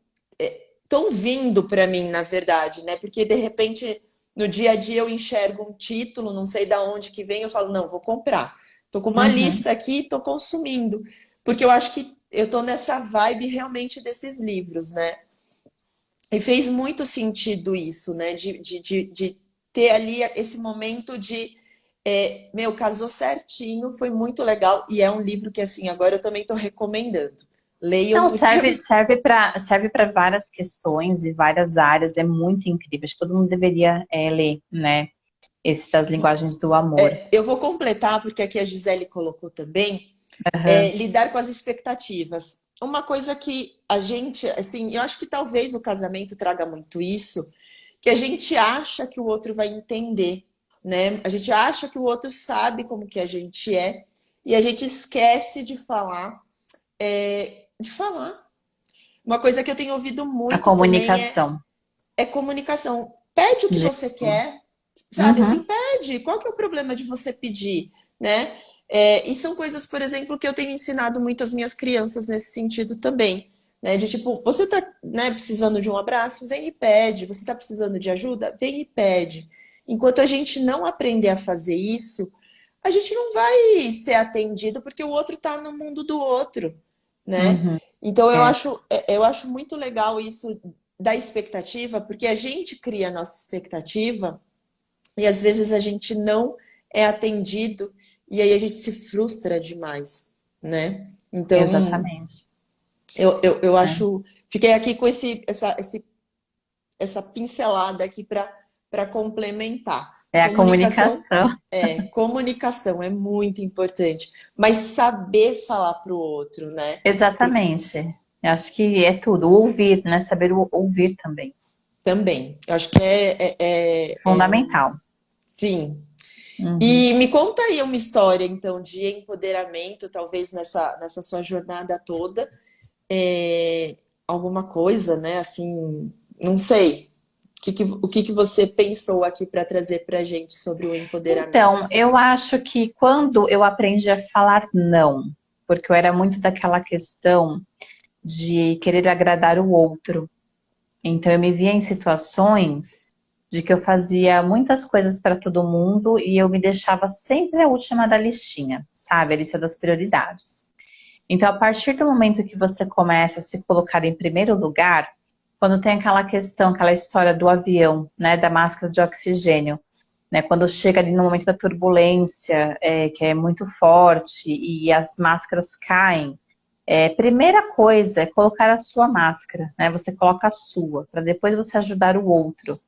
[SPEAKER 1] vindo para mim, na verdade, né? Porque de repente no dia a dia eu enxergo um título, não sei da onde que vem, eu falo, não, vou comprar. Tô com uma
[SPEAKER 2] Uhum,
[SPEAKER 1] lista aqui, tô consumindo, porque eu acho que eu tô nessa vibe realmente desses livros, né? E fez muito sentido isso, né? De ter ali esse momento de meu, casou certinho, foi muito legal. E é um livro que, assim, agora eu também estou recomendando. Leiam,
[SPEAKER 2] não,
[SPEAKER 1] porque
[SPEAKER 2] serve para várias questões e várias áreas, é muito incrível. Acho que todo mundo deveria ler, né? Esse das linguagens do amor.
[SPEAKER 1] eu vou completar, porque aqui a Gisele colocou também,
[SPEAKER 2] Aham.
[SPEAKER 1] lidar com as expectativas. Uma coisa que a gente, assim, eu acho que talvez o casamento traga muito isso, que a gente acha que o outro vai entender, né? A gente acha que o outro sabe como que a gente é, e a gente esquece de falar. Uma coisa que eu tenho ouvido
[SPEAKER 2] A
[SPEAKER 1] muito também
[SPEAKER 2] comunicação.
[SPEAKER 1] é comunicação. Pede o que você
[SPEAKER 2] Gente.
[SPEAKER 1] quer, sabe? Assim,
[SPEAKER 2] Uhum.
[SPEAKER 1] pede. Qual que é o problema de você pedir, né? E são coisas, por exemplo, que eu tenho ensinado muito às minhas crianças nesse sentido também, né? De tipo, você tá, né, precisando de um abraço, vem e pede. Você tá precisando de ajuda, vem e pede. Enquanto a gente não aprender a fazer isso, a gente não vai ser atendido porque o outro tá no mundo do outro, né?
[SPEAKER 2] Uhum.
[SPEAKER 1] Então
[SPEAKER 2] É,
[SPEAKER 1] eu acho muito legal isso da expectativa, porque a gente cria a nossa expectativa e às vezes a gente não é atendido e aí a gente se frustra demais, né? Então,
[SPEAKER 2] exatamente.
[SPEAKER 1] eu
[SPEAKER 2] Né?
[SPEAKER 1] acho. Fiquei aqui com essa pincelada aqui para complementar.
[SPEAKER 2] É a comunicação.
[SPEAKER 1] Comunicação é muito importante, mas saber falar para o outro, né?
[SPEAKER 2] Exatamente. Eu acho que é tudo. Ouvir, né? Saber ouvir também.
[SPEAKER 1] Também. Eu acho que
[SPEAKER 2] Fundamental.
[SPEAKER 1] sim.
[SPEAKER 2] Uhum.
[SPEAKER 1] E me conta aí uma história, então, de empoderamento, talvez nessa sua jornada toda. É, alguma coisa, né? Assim, não sei. O que que você pensou aqui para trazer para a gente sobre o
[SPEAKER 2] Então,
[SPEAKER 1] empoderamento?
[SPEAKER 2] eu acho que quando eu aprendi a falar não, porque eu era muito daquela questão de querer agradar o outro. Então, eu me via em situações de que eu fazia muitas coisas para todo mundo e eu me deixava sempre a última da listinha, sabe? A lista das prioridades. Então, a partir do momento que você começa a se colocar em primeiro lugar, quando tem aquela questão, aquela história do avião, né, da máscara de oxigênio, né, quando chega ali no momento da turbulência, que é muito forte e as máscaras caem, primeira coisa é colocar a sua máscara, né? Você coloca a sua, para depois você ajudar o outro.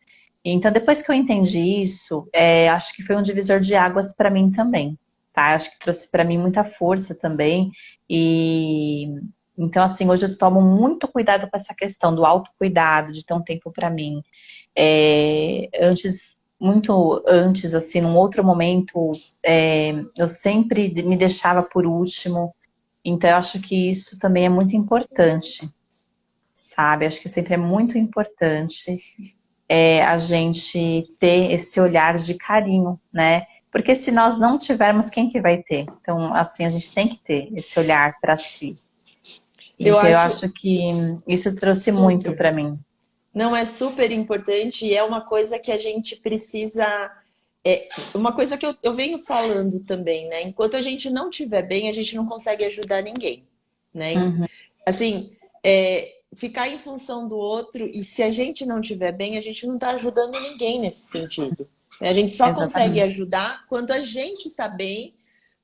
[SPEAKER 2] Então, depois que eu entendi isso, acho que foi um divisor de águas para mim também, tá? Acho que trouxe para mim muita força também. E então, assim, hoje eu tomo muito cuidado com essa questão do autocuidado, de ter um tempo para mim. Muito antes, assim, num outro momento, eu sempre me deixava por último. Então, eu acho que isso também é muito importante, sabe? Acho que sempre é muito importante a gente ter esse olhar de carinho, né? Porque se nós não tivermos, quem que vai ter? Então, assim, a gente tem que ter esse olhar para si.
[SPEAKER 1] Eu
[SPEAKER 2] Então, eu
[SPEAKER 1] acho
[SPEAKER 2] acho que isso trouxe muito
[SPEAKER 1] super.
[SPEAKER 2] para mim.
[SPEAKER 1] Não, é super importante e é uma coisa que a gente precisa. É uma coisa que eu venho falando também, né? Enquanto a gente não estiver bem, a gente não consegue ajudar ninguém, né?
[SPEAKER 2] Uhum,
[SPEAKER 1] Assim, ficar em função do outro e se a gente não estiver bem, a gente não está ajudando ninguém nesse sentido. A gente só consegue
[SPEAKER 2] exatamente.
[SPEAKER 1] ajudar quando a gente está bem,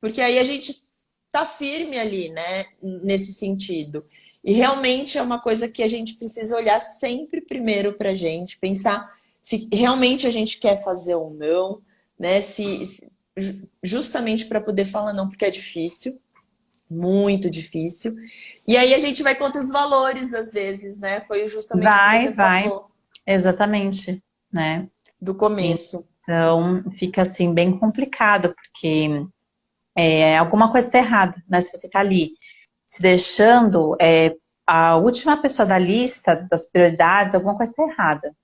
[SPEAKER 1] porque aí a gente tá firme ali, né? Nesse sentido. E realmente é uma coisa que a gente precisa olhar sempre primeiro pra gente, pensar se realmente a gente quer fazer ou não, né? Justamente para poder falar não, porque é difícil, muito difícil. E aí a gente vai contra os valores às vezes, né? Foi justamente o que você
[SPEAKER 2] Vai,
[SPEAKER 1] falou
[SPEAKER 2] exatamente, né?
[SPEAKER 1] do começo.
[SPEAKER 2] Então, fica assim bem complicado, porque alguma coisa está errada, né? Se você está ali se deixando a última pessoa da lista das prioridades, alguma coisa está errada,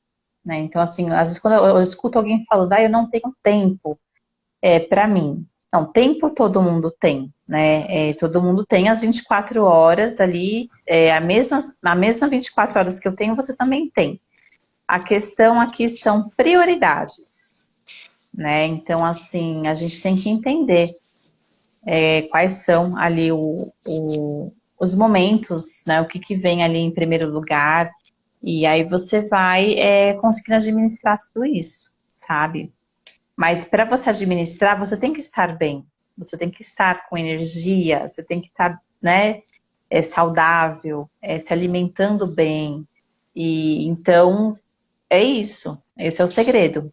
[SPEAKER 2] né? Então, assim, às vezes quando eu escuto alguém falando, eu não tenho tempo para mim. Não, tempo todo mundo tem, né? Todo mundo tem as 24 horas ali, a mesma 24 horas que eu tenho, você também tem. A questão aqui são prioridades, né? Então, assim, a gente tem que entender quais são ali os momentos, né? O que vem ali em primeiro lugar. E aí você vai conseguindo administrar tudo isso, sabe? Mas para você administrar, você tem que estar bem. Você tem que estar com energia, você tem que estar, né, saudável, se alimentando bem. E então é isso. Esse é o segredo.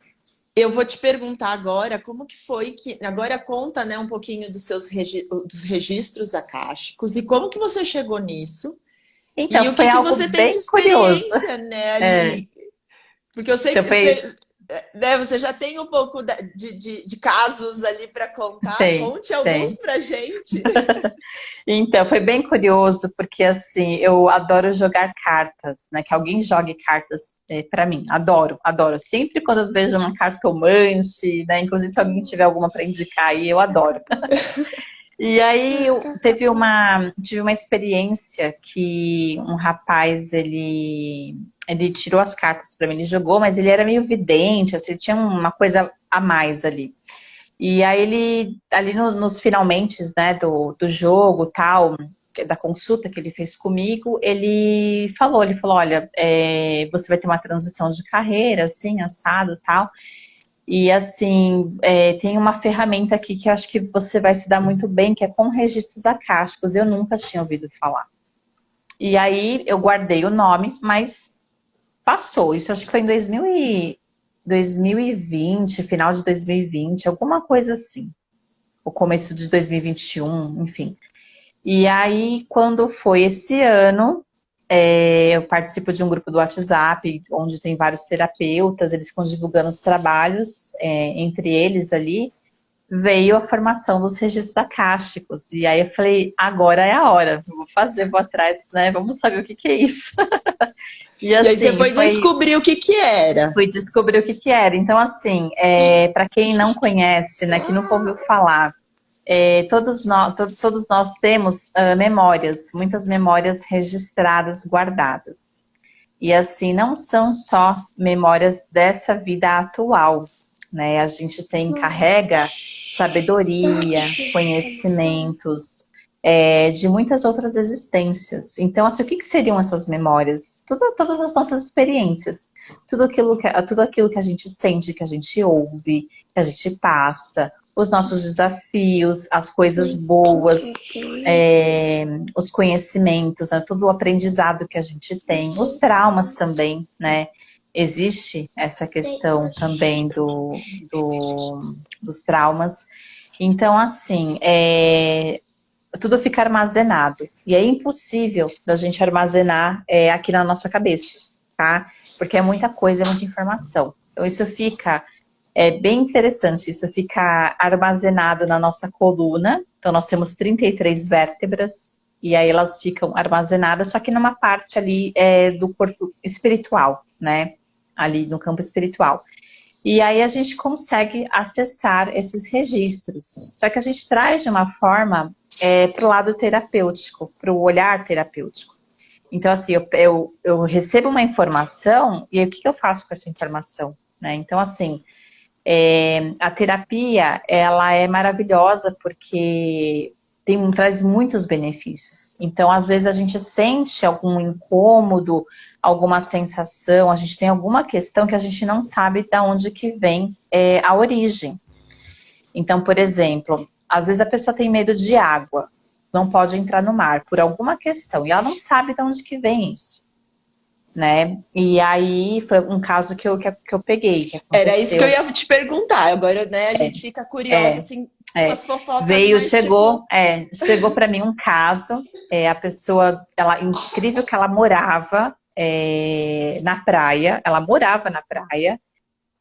[SPEAKER 1] Eu vou te perguntar agora como que foi que agora conta, né, um pouquinho dos seus dos registros acásticos e como que você chegou nisso
[SPEAKER 2] Então,
[SPEAKER 1] e o
[SPEAKER 2] foi
[SPEAKER 1] que que
[SPEAKER 2] algo
[SPEAKER 1] você tem de
[SPEAKER 2] bem curioso.
[SPEAKER 1] experiência, né,
[SPEAKER 2] É,
[SPEAKER 1] ali. Porque eu sei
[SPEAKER 2] então
[SPEAKER 1] que
[SPEAKER 2] foi,
[SPEAKER 1] né, você já tem um pouco de casos ali para contar.
[SPEAKER 2] tem,
[SPEAKER 1] Conte alguns
[SPEAKER 2] tem.
[SPEAKER 1] pra gente.
[SPEAKER 2] Então, foi bem curioso, porque assim, eu adoro jogar cartas, né? Que alguém jogue cartas para mim. Adoro, adoro. Sempre quando eu vejo uma cartomante, né? Inclusive, se alguém tiver alguma para indicar aí, eu adoro. E aí tive uma experiência que um rapaz, ele tirou as cartas para mim, ele jogou, mas ele era meio vidente, assim, ele tinha uma coisa a mais ali. E aí ele, ali nos finalmentes, né, do jogo, tal, da consulta que ele fez comigo, ele falou, olha, você vai ter uma transição de carreira, assim, assado, tal, e assim, tem uma ferramenta aqui que eu acho que você vai se dar muito bem, que é com registros acásticos, eu nunca tinha ouvido falar. E aí eu guardei o nome, mas passou, isso acho que foi em 2020, final de 2020, alguma coisa assim o começo de 2021, enfim. E aí, quando foi esse ano, eu participo de um grupo do WhatsApp, onde tem vários terapeutas, eles ficam divulgando os trabalhos, entre eles ali, veio a formação dos registros acásticos. E aí eu falei, agora é a hora, vou fazer, vou atrás, né? Vamos saber o que que é isso. E
[SPEAKER 1] E aí você
[SPEAKER 2] assim,
[SPEAKER 1] foi descobrir o que que era.
[SPEAKER 2] fui descobrir o que que era. Então, assim, para quem não conhece, né, que nunca ouviu falar, todos nós temos memórias, muitas memórias registradas, guardadas. E assim, não são só memórias dessa vida atual, né? A gente carrega sabedoria, conhecimentos de muitas outras existências. Então, assim, o que seriam essas memórias? Todas as nossas experiências, tudo aquilo que a gente sente, que a gente ouve, que a gente passa, os nossos desafios, as coisas boas, os conhecimentos, né, todo o aprendizado que a gente tem, os traumas também, né? Existe essa questão também dos traumas. Então, assim, tudo fica armazenado. E é impossível da gente armazenar aqui na nossa cabeça, tá? Porque é muita coisa, é muita informação. Então, isso fica bem interessante, isso fica armazenado na nossa coluna. Então, nós temos 33 vértebras. E aí elas ficam armazenadas, só que numa parte ali do corpo espiritual, né? Ali no campo espiritual. E aí a gente consegue acessar esses registros. Só que a gente traz de uma forma para o lado terapêutico, para o olhar terapêutico. Então, assim, eu recebo uma informação e aí, o que eu faço com essa informação? Né? Então, assim, a terapia, ela é maravilhosa porque traz muitos benefícios. Então, às vezes a gente sente algum incômodo, alguma sensação, a gente tem alguma questão que a gente não sabe de onde que vem a origem. Então, por exemplo, às vezes a pessoa tem medo de água, não pode entrar no mar por alguma questão, e ela não sabe de onde que vem isso. Né? E aí foi um caso que eu peguei, que aconteceu.
[SPEAKER 1] Era isso que eu ia te perguntar. Agora, né, a gente fica curiosa, assim, com as fofocas.
[SPEAKER 2] Chegou para mim um caso, a pessoa, incrível que ela morava na praia,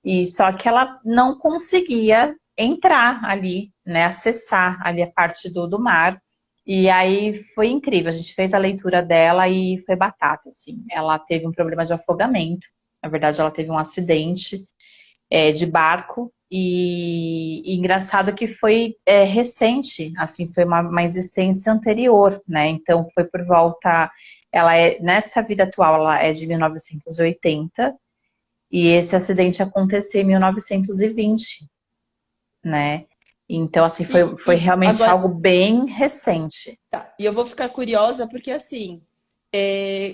[SPEAKER 2] e só que ela não conseguia entrar ali, né, acessar ali a parte do mar. E aí foi incrível, a gente fez a leitura dela e foi batata, assim. Ela teve um problema de afogamento, na verdade ela teve um acidente de barco e engraçado que foi recente, assim, foi uma existência anterior, né? Então foi por volta, nessa vida atual ela é de 1980 e esse acidente aconteceu em 1920, né? Então, assim, foi realmente
[SPEAKER 1] agora,
[SPEAKER 2] algo bem recente.
[SPEAKER 1] tá, e eu vou ficar curiosa porque, assim,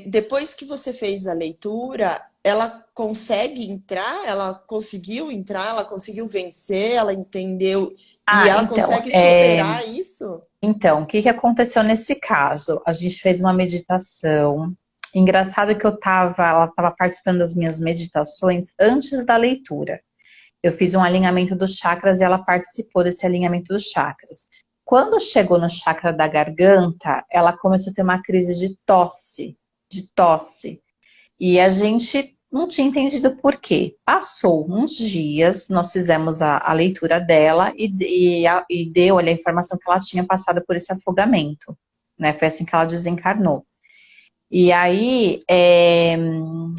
[SPEAKER 1] depois que você fez a leitura, ela consegue entrar? Ela conseguiu entrar? Ela conseguiu vencer? Ela entendeu? E ela
[SPEAKER 2] Então,
[SPEAKER 1] consegue superar isso?
[SPEAKER 2] Então, o que aconteceu nesse caso? A gente fez uma meditação. Engraçado que ela estava participando das minhas meditações antes da leitura. Eu fiz um alinhamento dos chakras e ela participou desse alinhamento dos chakras. Quando chegou no chakra da garganta, ela começou a ter uma crise de tosse. E a gente não tinha entendido por quê. Passou uns dias, nós fizemos a leitura dela e deu ali a informação que ela tinha passado por esse afogamento. Né? Foi assim que ela desencarnou. E aí,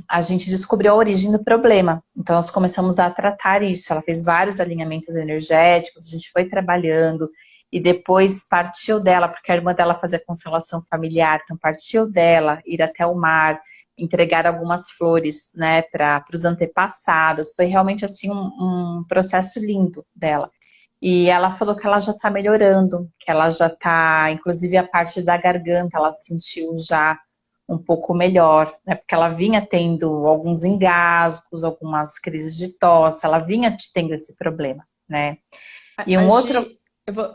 [SPEAKER 2] a gente descobriu a origem do problema. Então, nós começamos a tratar isso. Ela fez vários alinhamentos energéticos, a gente foi trabalhando. E depois partiu dela, porque a irmã dela fazia constelação familiar. Então, partiu dela ir até o mar, entregar algumas flores, né, para os antepassados. Foi realmente, assim, um processo lindo dela. E ela falou que ela já está melhorando, que ela já está, inclusive a parte da garganta, ela sentiu já um pouco melhor, né? Porque ela vinha tendo alguns engasgos, algumas crises de tosse, ela vinha tendo esse problema, né? E um outro...
[SPEAKER 1] Eu vou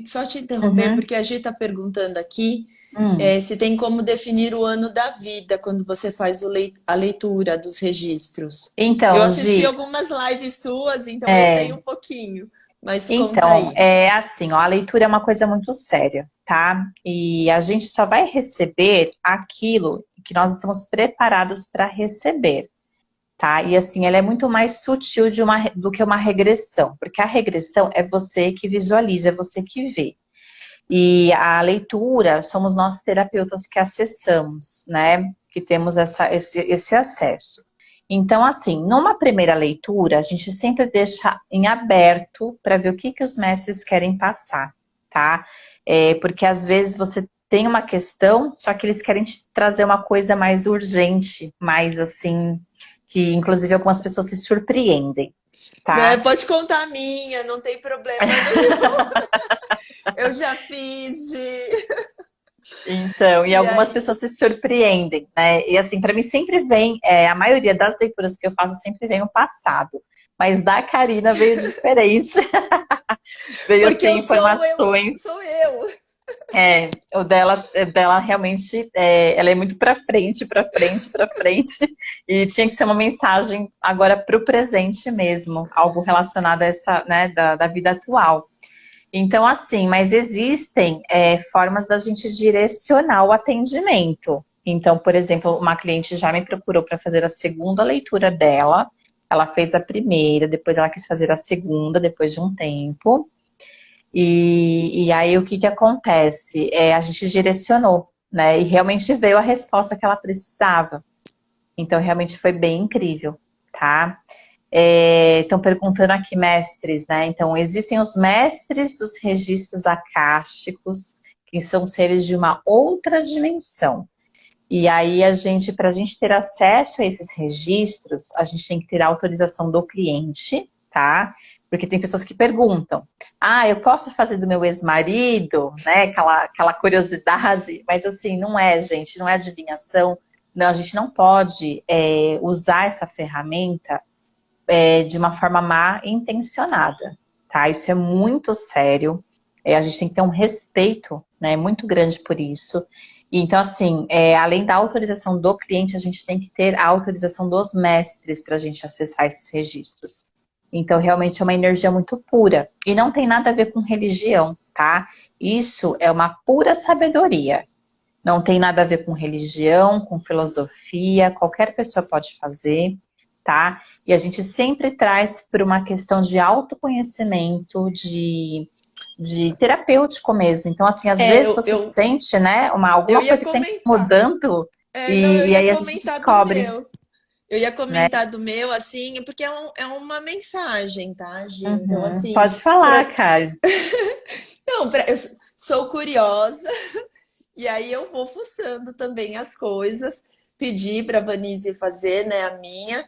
[SPEAKER 1] só te interromper, porque a Gi está perguntando aqui se tem como definir o ano da vida quando você faz a leitura dos registros.
[SPEAKER 2] Então,
[SPEAKER 1] eu assisti
[SPEAKER 2] Gi,
[SPEAKER 1] algumas lives suas, então eu sei um pouquinho. Mas conta
[SPEAKER 2] então,
[SPEAKER 1] aí.
[SPEAKER 2] é assim, ó, a leitura é uma coisa muito séria, tá? E a gente só vai receber aquilo que nós estamos preparados para receber, tá? E assim, ela é muito mais sutil do que uma regressão, porque a regressão é você que visualiza, é você que vê. E a leitura, somos nós terapeutas que acessamos, né? Que temos esse acesso. Então, assim, numa primeira leitura, a gente sempre deixa em aberto para ver o que os mestres querem passar, tá? Porque às vezes você tem uma questão, só que eles querem te trazer uma coisa mais urgente, mais assim, que inclusive algumas pessoas se surpreendem, tá?
[SPEAKER 1] Pode contar a minha, não tem problema nenhum. Eu já fiz de...
[SPEAKER 2] Então, e algumas pessoas se surpreendem, né? E assim, para mim sempre vem, a maioria das leituras que eu faço sempre vem o passado. Mas da Karina veio diferente. Veio
[SPEAKER 1] porque
[SPEAKER 2] assim, informações.
[SPEAKER 1] Sou eu.
[SPEAKER 2] O dela realmente, ela é muito para frente. E tinha que ser uma mensagem agora para o presente mesmo, algo relacionado a essa, né, da vida atual. Então, assim, mas existem formas da gente direcionar o atendimento. Então, por exemplo, uma cliente já me procurou para fazer a segunda leitura dela. Ela fez a primeira, depois ela quis fazer a segunda, depois de um tempo. E aí o que que acontece? A gente direcionou, né? E realmente veio a resposta que ela precisava. Então realmente foi bem incrível, tá? Estão perguntando aqui mestres, né? Então existem os mestres dos registros akáshicos, que são seres de uma outra dimensão. E aí para a gente ter acesso a esses registros, a gente tem que ter a autorização do cliente, tá? Porque tem pessoas que perguntam, eu posso fazer do meu ex-marido, né? Aquela curiosidade, mas assim, não é, gente, não é adivinhação. Não, a gente não pode usar essa ferramenta de uma forma má intencionada, tá? Isso é muito sério. A gente tem que ter um respeito, né, muito grande por isso. E, então, assim, além da autorização do cliente, a gente tem que ter a autorização dos mestres para a gente acessar esses registros. Então, realmente é uma energia muito pura. E não tem nada a ver com religião, tá? Isso é uma pura sabedoria. Não tem nada a ver com religião, com filosofia, qualquer pessoa pode fazer, tá? E a gente sempre traz por uma questão de autoconhecimento, de terapêutico mesmo. Então, assim, às vezes você sente, né,
[SPEAKER 1] eu
[SPEAKER 2] alguma
[SPEAKER 1] ia
[SPEAKER 2] coisa que está
[SPEAKER 1] comentar.
[SPEAKER 2] incomodando
[SPEAKER 1] Não, eu
[SPEAKER 2] e
[SPEAKER 1] ia
[SPEAKER 2] aí a gente
[SPEAKER 1] comentar do
[SPEAKER 2] descobre,
[SPEAKER 1] meu. Eu ia
[SPEAKER 2] né?
[SPEAKER 1] comentar do meu, assim, porque é uma mensagem, tá, Gi? Então,
[SPEAKER 2] Uhum.
[SPEAKER 1] assim,
[SPEAKER 2] Pode falar, cara.
[SPEAKER 1] não, eu sou curiosa, e aí eu vou fuçando também as coisas, pedi para a Vanise fazer, né, a minha,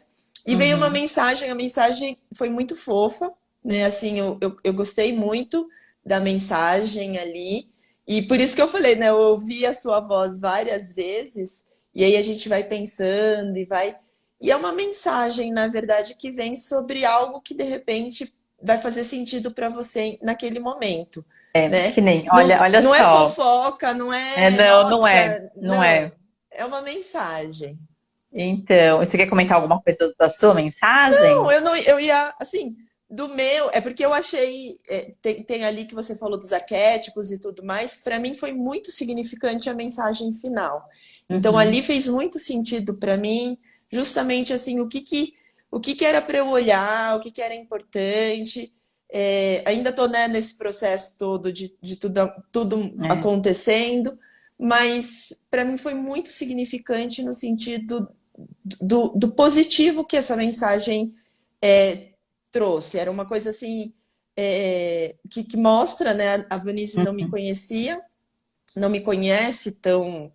[SPEAKER 1] e veio uma
[SPEAKER 2] Uhum.
[SPEAKER 1] mensagem, a mensagem foi muito fofa, né, assim, eu gostei muito da mensagem ali, e por isso que eu falei, né, eu ouvi a sua voz várias vezes, e aí a gente vai pensando e vai... E é uma mensagem, na verdade, que vem sobre algo que, de repente, vai fazer sentido para você naquele momento, né?
[SPEAKER 2] Que nem,
[SPEAKER 1] Não,
[SPEAKER 2] olha
[SPEAKER 1] não é
[SPEAKER 2] só.
[SPEAKER 1] fofoca, não é,
[SPEAKER 2] Não, não é,
[SPEAKER 1] nossa,
[SPEAKER 2] não é.
[SPEAKER 1] não. É uma mensagem.
[SPEAKER 2] Então, você quer comentar alguma coisa da sua
[SPEAKER 1] Não,
[SPEAKER 2] mensagem?
[SPEAKER 1] eu ia, assim, do meu, é porque eu achei, tem ali que você falou dos arquétipos e tudo mais, para mim foi muito significante a mensagem final. Então ali
[SPEAKER 2] Uhum.
[SPEAKER 1] fez muito sentido para mim, justamente assim, o que que era para eu olhar, o que que era importante. Ainda estou, né, nesse processo todo de tudo
[SPEAKER 2] É.
[SPEAKER 1] acontecendo, mas para mim foi muito significante no sentido do positivo que essa mensagem trouxe. Era uma coisa assim que mostra, né? A Vanise não me
[SPEAKER 2] Uhum.
[SPEAKER 1] conhecia, não me conhece tão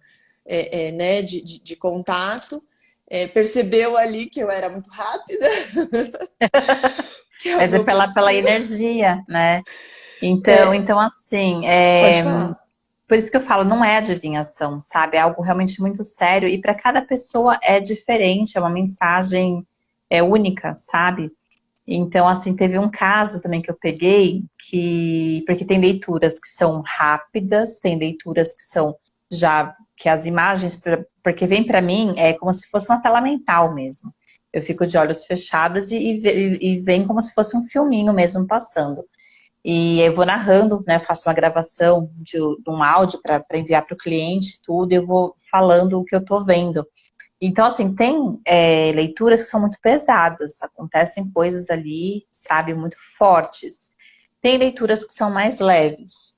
[SPEAKER 1] né, de contato. Percebeu ali que eu era muito rápida, que é o
[SPEAKER 2] Mas é
[SPEAKER 1] meu
[SPEAKER 2] pela
[SPEAKER 1] perfil.
[SPEAKER 2] energia, né? Então,
[SPEAKER 1] É,
[SPEAKER 2] então assim,
[SPEAKER 1] pode falar.
[SPEAKER 2] por isso que eu falo, não é adivinhação, sabe? É algo realmente muito sério e para cada pessoa é diferente, é uma mensagem única, sabe? Então, assim, teve um caso também que eu peguei porque tem leituras que são rápidas, tem leituras que são que as imagens, porque vem para mim é como se fosse uma tela mental mesmo. Eu fico de olhos fechados e vem como se fosse um filminho mesmo passando. E eu vou narrando, né? Faço uma gravação de um áudio para enviar para o cliente, tudo, e eu vou falando o que eu estou vendo. Então, assim, tem leituras que são muito pesadas, acontecem coisas ali, sabe, muito fortes. Tem leituras que são mais leves.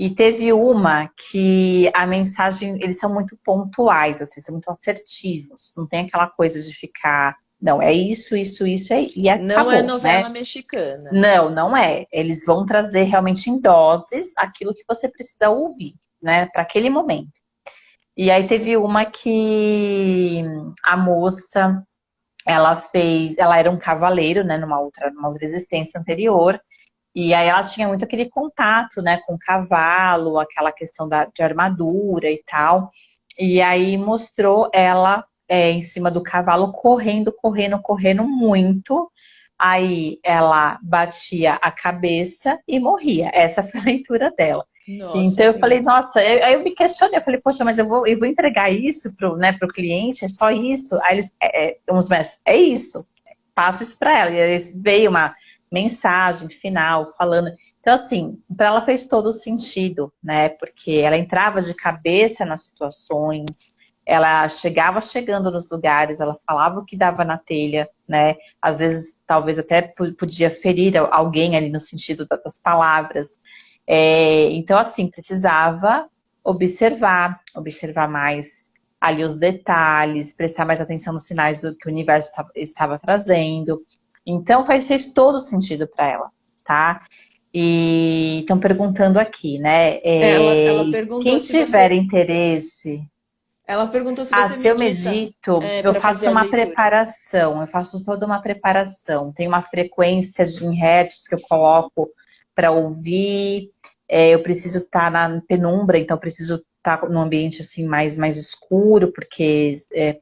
[SPEAKER 2] E teve uma que a mensagem, eles são muito pontuais, assim, são muito assertivos. Não tem aquela coisa de ficar, não, é isso, isso, isso, e
[SPEAKER 1] Não é
[SPEAKER 2] acabou, né?
[SPEAKER 1] novela mexicana.
[SPEAKER 2] Não, não é. Eles vão trazer realmente em doses aquilo que você precisa ouvir, né, para aquele momento. E aí teve uma que a moça, ela era um cavaleiro, né, numa outra existência anterior, e aí ela tinha muito aquele contato, né, com o cavalo, aquela questão de armadura e tal. E aí mostrou ela em cima do cavalo, correndo, correndo, correndo muito. Aí ela batia a cabeça e morria. Essa foi a leitura dela.
[SPEAKER 1] Nossa
[SPEAKER 2] Então eu falei,
[SPEAKER 1] Senhora.
[SPEAKER 2] nossa, aí eu me questionei, eu falei, poxa, mas eu vou entregar isso pro cliente, é só isso? Aí eles, uns mestres, é isso, passa isso para ela. E aí veio uma mensagem final falando. Então, assim, para ela fez todo o sentido, né? Porque ela entrava de cabeça nas situações, ela chegava chegando nos lugares, ela falava o que dava na telha, né? Às vezes, talvez até podia ferir alguém ali no sentido das palavras. Então, assim, precisava observar mais ali os detalhes, prestar mais atenção nos sinais do que o universo estava trazendo. Então, fez todo sentido para ela, tá? E estão perguntando aqui, né?
[SPEAKER 1] Ela
[SPEAKER 2] Quem
[SPEAKER 1] perguntou se
[SPEAKER 2] tiver
[SPEAKER 1] você,
[SPEAKER 2] interesse.
[SPEAKER 1] ela perguntou se
[SPEAKER 2] Ah,
[SPEAKER 1] você
[SPEAKER 2] se eu
[SPEAKER 1] medita
[SPEAKER 2] medito, eu
[SPEAKER 1] para fazer
[SPEAKER 2] faço
[SPEAKER 1] a
[SPEAKER 2] uma
[SPEAKER 1] leitura.
[SPEAKER 2] preparação, eu faço toda uma preparação. Tem uma frequência em hertz que eu coloco para ouvir. Eu preciso estar na penumbra, então eu preciso estar num ambiente assim mais escuro, porque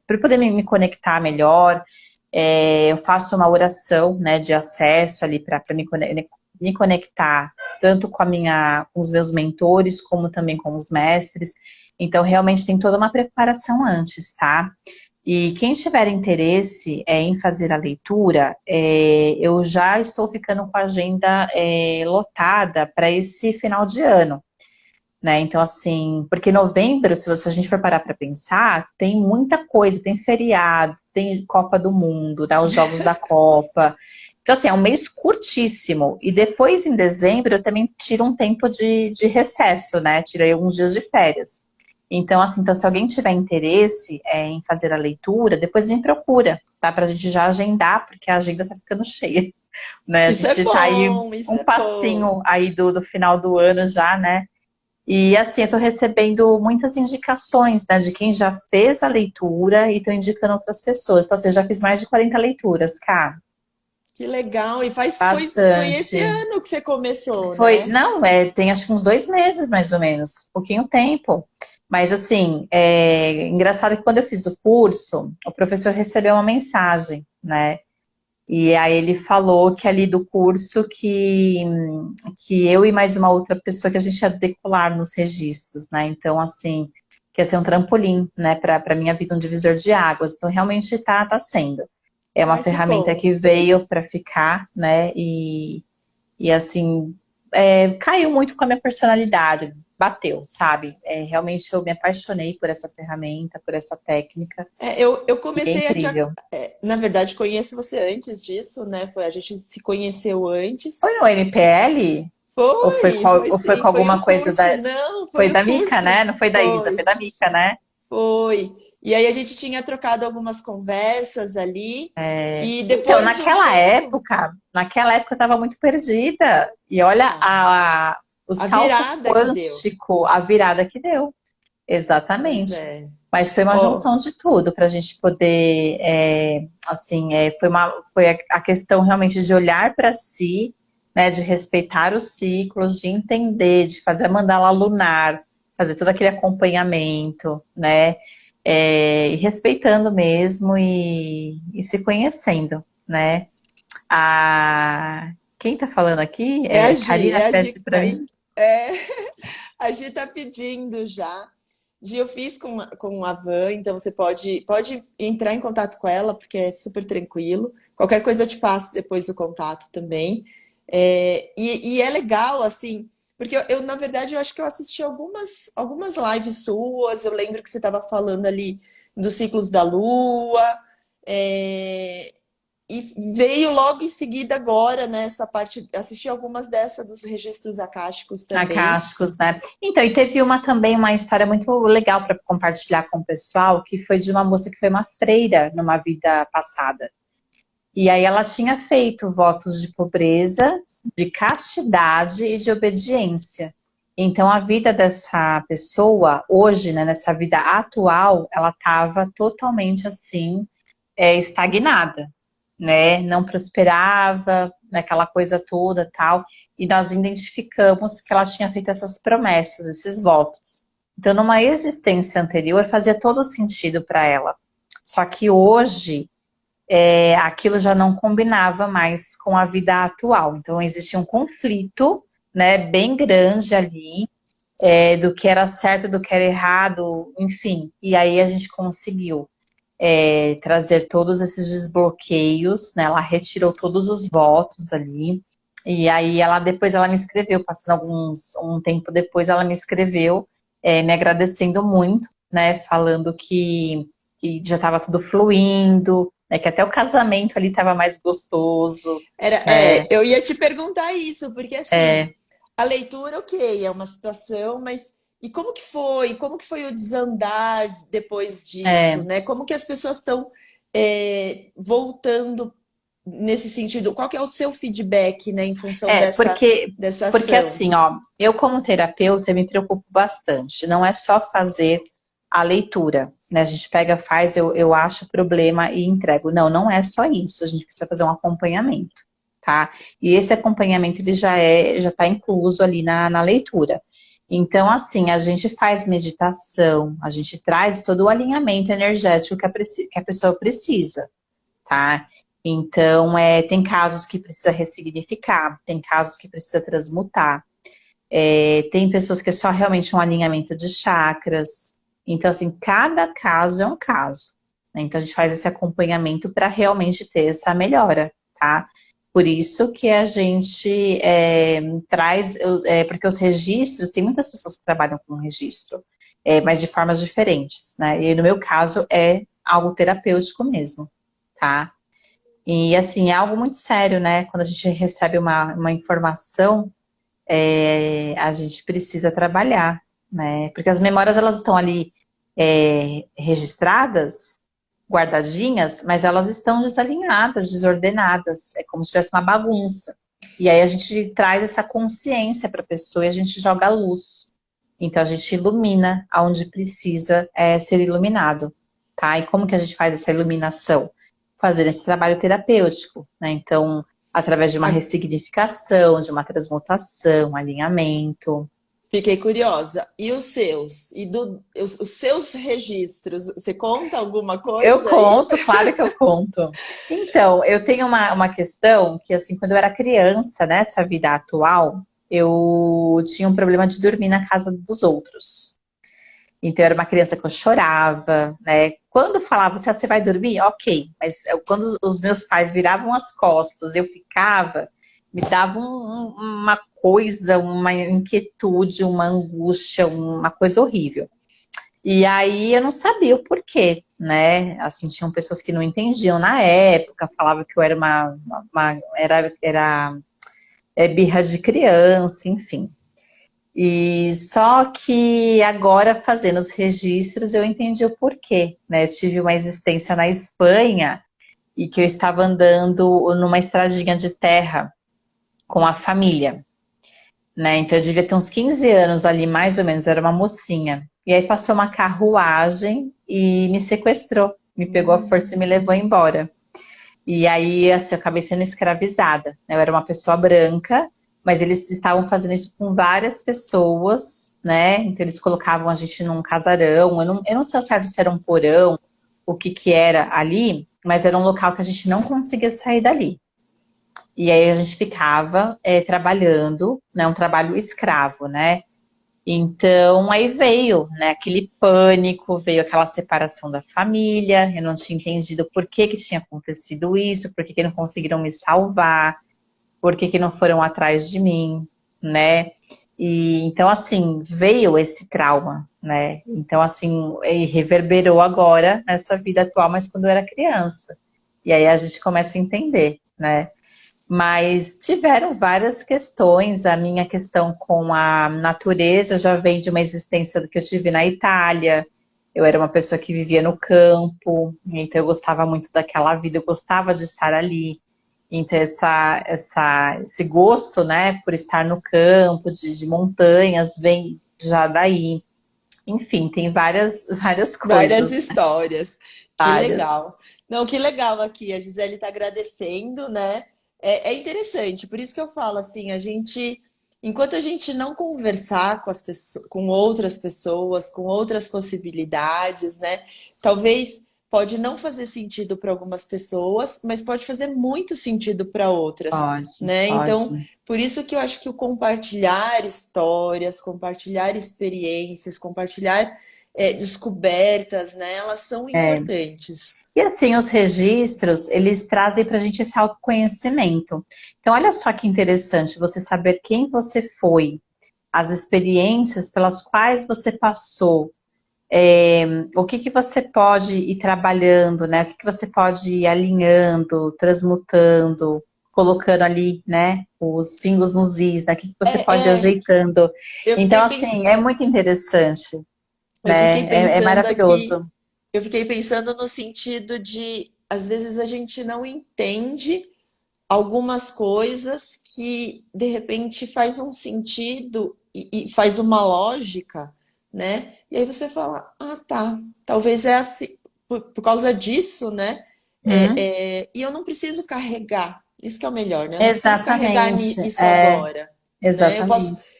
[SPEAKER 2] para poder me conectar melhor. Eu faço uma oração, né, de acesso ali para me conectar tanto com os meus mentores, como também com os mestres. Então, realmente tem toda uma preparação antes, tá? E quem tiver interesse em fazer a leitura, eu já estou ficando com a agenda lotada para esse final de ano, né? Então, assim, porque novembro, se a gente for parar para pensar, tem muita coisa, tem feriado, tem Copa do Mundo, né? Os Jogos da Copa. Então, assim, é um mês curtíssimo. E depois, em dezembro, eu também tiro um tempo de recesso, né? Tirei alguns dias de férias. Então, assim, então, se alguém tiver interesse em fazer a leitura, depois me procura, tá? Pra gente já agendar, porque a agenda tá ficando cheia, né? A gente tá aí
[SPEAKER 1] Isso
[SPEAKER 2] um
[SPEAKER 1] é bom.
[SPEAKER 2] passinho aí do final do ano já, né? E assim, eu tô recebendo muitas indicações, né, de quem já fez a leitura e tô indicando outras pessoas. Então, assim, eu já fiz mais de 40 leituras, cara.
[SPEAKER 1] Que legal. E foi esse
[SPEAKER 2] Bastante.
[SPEAKER 1] ano que você começou,
[SPEAKER 2] Foi,
[SPEAKER 1] né?
[SPEAKER 2] não, tem acho que uns 2 meses, mais ou menos, pouquinho tempo. Mas assim, engraçado que quando eu fiz o curso, o professor recebeu uma mensagem, né? E aí ele falou que ali do curso que eu e mais uma outra pessoa que a gente ia decolar nos registros, né? Então, assim, que ia ser um trampolim, né, para minha vida, um divisor de águas. Então, realmente tá sendo. É uma
[SPEAKER 1] Ai, que
[SPEAKER 2] ferramenta
[SPEAKER 1] bom.
[SPEAKER 2] que veio para ficar, né? E assim, caiu muito com a minha personalidade, bateu, sabe? Realmente eu me apaixonei por essa ferramenta, por essa técnica,
[SPEAKER 1] Eu
[SPEAKER 2] e é
[SPEAKER 1] comecei
[SPEAKER 2] incrível.
[SPEAKER 1] na verdade, conheço você antes disso, né? A gente se conheceu antes.
[SPEAKER 2] Foi no MPL?
[SPEAKER 1] Foi
[SPEAKER 2] Ou foi
[SPEAKER 1] sim,
[SPEAKER 2] com
[SPEAKER 1] foi o
[SPEAKER 2] alguma coisa
[SPEAKER 1] curso.
[SPEAKER 2] da.
[SPEAKER 1] Não,
[SPEAKER 2] Foi
[SPEAKER 1] foi o
[SPEAKER 2] da Mica,
[SPEAKER 1] curso.
[SPEAKER 2] né? Não foi da Isa, foi
[SPEAKER 1] Foi,
[SPEAKER 2] da Mica, né?
[SPEAKER 1] foi. E aí a gente tinha trocado algumas conversas ali. E
[SPEAKER 2] Então,
[SPEAKER 1] depois de um tempo,
[SPEAKER 2] naquela época eu estava muito perdida. E olha
[SPEAKER 1] tá,
[SPEAKER 2] o
[SPEAKER 1] a
[SPEAKER 2] salto
[SPEAKER 1] virada que deu.
[SPEAKER 2] quântico, a virada que deu.
[SPEAKER 1] Pois
[SPEAKER 2] Exatamente.
[SPEAKER 1] é.
[SPEAKER 2] Mas foi uma
[SPEAKER 1] Ó,
[SPEAKER 2] junção de tudo para a gente poder, foi a questão realmente de olhar para si, né, de respeitar os ciclos, de entender, de fazer a mandala lunar, fazer todo aquele acompanhamento, né, e respeitando mesmo e se conhecendo, né. Quem está falando aqui
[SPEAKER 1] é
[SPEAKER 2] Karina
[SPEAKER 1] a
[SPEAKER 2] pede
[SPEAKER 1] Gi,
[SPEAKER 2] para mim.
[SPEAKER 1] é, a Gi tá pedindo já. Gi, eu fiz com a Van, então você pode entrar em contato com ela, porque é super tranquilo. Qualquer coisa eu te passo depois o contato também. E é legal, assim, porque na verdade, eu acho que eu assisti algumas lives suas, eu lembro que você estava falando ali dos ciclos da Lua, é, e veio logo em seguida agora, nessa parte, assisti algumas dessas dos registros acásticos também.
[SPEAKER 2] Acásticos, né? Então, e teve uma história muito legal para compartilhar com o pessoal, que foi de uma moça que foi uma freira numa vida passada. E aí ela tinha feito votos de pobreza, de castidade e de obediência. Então, a vida dessa pessoa, hoje, né, nessa vida atual, ela estava totalmente assim, estagnada, né? Não prosperava, naquela coisa toda, tal. E nós identificamos que ela tinha feito essas promessas, esses votos. Então, numa existência anterior, fazia todo sentido para ela. Só que hoje, aquilo já não combinava mais com a vida atual. Então, existia um conflito, né, bem grande ali, do que era certo, do que era errado, enfim. E aí a gente conseguiu trazer todos esses desbloqueios, né? Ela retirou todos os votos ali. E aí depois ela me escreveu, passando um tempo depois, ela me escreveu, me agradecendo muito, né? Falando que já estava tudo fluindo, né? Que até o casamento ali estava mais gostoso, né?
[SPEAKER 1] Eu ia te perguntar isso, porque assim, A leitura, ok, é uma situação, mas e como que foi? Como que foi o desandar depois disso,
[SPEAKER 2] É,
[SPEAKER 1] né? Como que as pessoas estão voltando nesse sentido? Qual que é o seu feedback, né, em função dessa
[SPEAKER 2] porque
[SPEAKER 1] ação?
[SPEAKER 2] assim, ó, eu como terapeuta eu me preocupo bastante. Não é só fazer a leitura, né? A gente pega, faz, eu acho o problema e entrego. Não, não é só isso. A gente precisa fazer um acompanhamento, tá? E esse acompanhamento ele já está incluso ali na leitura. Então, assim, a gente faz meditação, a gente traz todo o alinhamento energético que a pessoa precisa, tá? Então, tem casos que precisa ressignificar, tem casos que precisa transmutar, tem pessoas que é só realmente um alinhamento de chakras. Então, assim, cada caso é um caso, né? Então, a gente faz esse acompanhamento para realmente ter essa melhora, tá? Por isso que a gente traz, porque os registros, tem muitas pessoas que trabalham com registro, mas de formas diferentes, né? E no meu caso é algo terapêutico mesmo, tá? E assim, é algo muito sério, né? Quando a gente recebe uma informação, a gente precisa trabalhar, né? Porque as memórias elas estão ali registradas, guardadinhas, mas elas estão desalinhadas, desordenadas. É como se tivesse uma bagunça. E aí a gente traz essa consciência para a pessoa e a gente joga a luz. Então a gente ilumina aonde precisa ser iluminado, tá? E como que a gente faz essa iluminação? Fazer esse trabalho terapêutico, né? Então, através de uma
[SPEAKER 1] Ah,
[SPEAKER 2] ressignificação, de uma transmutação, alinhamento.
[SPEAKER 1] fiquei curiosa. E os seus? Os seus registros? Você conta alguma
[SPEAKER 2] Eu
[SPEAKER 1] coisa aí?
[SPEAKER 2] conto, claro que eu conto. Então, eu tenho uma questão que, assim, quando eu era criança, nessa vida atual, eu tinha um problema de dormir na casa dos outros. Então, eu era uma criança que eu chorava, né? Quando falava assim, você vai dormir? Ok. Mas quando os meus pais viravam as costas, eu ficava, me dava uma coisa, uma inquietude, uma angústia, uma coisa horrível. E aí eu não sabia o porquê, né? Assim, tinham pessoas que não entendiam na época, falavam que eu era birra de criança, enfim. E só que agora, fazendo os registros, eu entendi o porquê, né? Eu tive uma existência na Espanha e que eu estava andando numa estradinha de terra com a família, né? Então eu devia ter uns 15 anos ali, mais ou menos, era uma mocinha. E aí passou uma carruagem e me sequestrou, me pegou à força e me levou embora. E aí, assim, eu acabei sendo escravizada. Eu era uma pessoa branca, mas eles estavam fazendo isso com várias pessoas, né? Então eles colocavam a gente num casarão. Eu não sei ao certo se era um porão, o que que era ali, mas era um local que a gente não conseguia sair dali. E aí a gente ficava trabalhando, né? Um trabalho escravo, né? Então, aí veio, né, aquele pânico, veio aquela separação da família, eu não tinha entendido por que que tinha acontecido isso, por que que não conseguiram me salvar, por que que não foram atrás de mim, né? E então, assim, veio esse trauma, né? Então, assim, reverberou agora nessa vida atual, mas quando eu era criança. E aí a gente começa a entender, né? Mas tiveram várias questões. A minha questão com a natureza já vem de uma existência que eu tive na Itália. Eu era uma pessoa que vivia no campo, então eu gostava muito daquela vida, eu gostava de estar ali. Então esse gosto, né, por estar no campo, de montanhas, vem já daí. Enfim, tem várias
[SPEAKER 1] Várias
[SPEAKER 2] coisas,
[SPEAKER 1] histórias. Que
[SPEAKER 2] várias.
[SPEAKER 1] legal. Não, que legal aqui. A Gisele está agradecendo, né? É interessante, por isso que eu falo assim, enquanto a gente não conversar com com outras pessoas, com outras possibilidades, né? Talvez pode não fazer sentido para algumas pessoas, mas pode fazer muito sentido para outras,
[SPEAKER 2] Pode,
[SPEAKER 1] né? Então,
[SPEAKER 2] pode.
[SPEAKER 1] por isso que eu acho que o compartilhar histórias, compartilhar experiências, compartilhar descobertas, né? Elas são
[SPEAKER 2] É,
[SPEAKER 1] importantes.
[SPEAKER 2] e assim, os registros, eles trazem para a gente esse autoconhecimento. Então, olha só que interessante você saber quem você foi, as experiências pelas quais você passou, o que que você pode ir trabalhando, né? O que que você pode ir alinhando, transmutando, colocando ali, né, os pingos nos is, né, que você pode ir
[SPEAKER 1] É,
[SPEAKER 2] ajeitando.
[SPEAKER 1] eu
[SPEAKER 2] Então,
[SPEAKER 1] fiquei
[SPEAKER 2] assim, é muito interessante,
[SPEAKER 1] eu fiquei
[SPEAKER 2] né, é
[SPEAKER 1] pensando aqui,
[SPEAKER 2] maravilhoso.
[SPEAKER 1] eu fiquei pensando no sentido de, às vezes a gente não entende algumas coisas que de repente faz um sentido e faz uma lógica, né? E aí você fala, ah, tá, talvez é assim, por causa disso, né?
[SPEAKER 2] Hum,
[SPEAKER 1] E eu não preciso carregar, isso que é o melhor, né? Eu não preciso carregar
[SPEAKER 2] exatamente,
[SPEAKER 1] isso agora, né? Eu posso,
[SPEAKER 2] exatamente.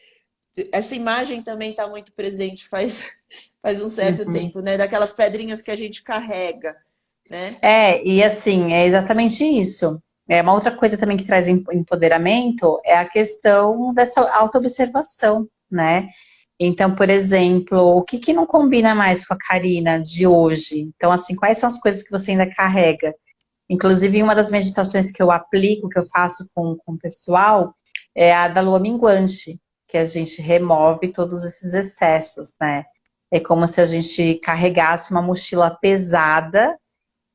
[SPEAKER 1] essa imagem também está muito presente faz um certo
[SPEAKER 2] Uhum.
[SPEAKER 1] tempo, né? Daquelas pedrinhas que a gente carrega, né?
[SPEAKER 2] E assim, é exatamente isso. É uma outra coisa também que traz empoderamento é a questão dessa autoobservação, né? Então, por exemplo, o que que não combina mais com a Karina de hoje? Então, assim, quais são as coisas que você ainda carrega? Inclusive, uma das meditações que eu aplico, que eu faço com o pessoal, é a da lua minguante, que a gente remove todos esses excessos, né? É como se a gente carregasse uma mochila pesada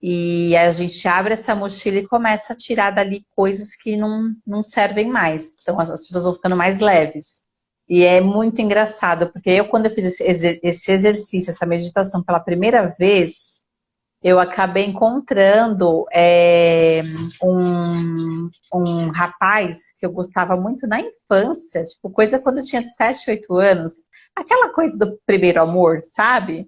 [SPEAKER 2] e a gente abre essa mochila e começa a tirar dali coisas que não servem mais. Então as pessoas vão ficando mais leves. E é muito engraçado, porque eu, quando eu fiz esse exercício, essa meditação pela primeira vez, eu acabei encontrando um rapaz que eu gostava muito na infância, tipo, coisa quando eu tinha 7, 8 anos, aquela coisa do primeiro amor, sabe?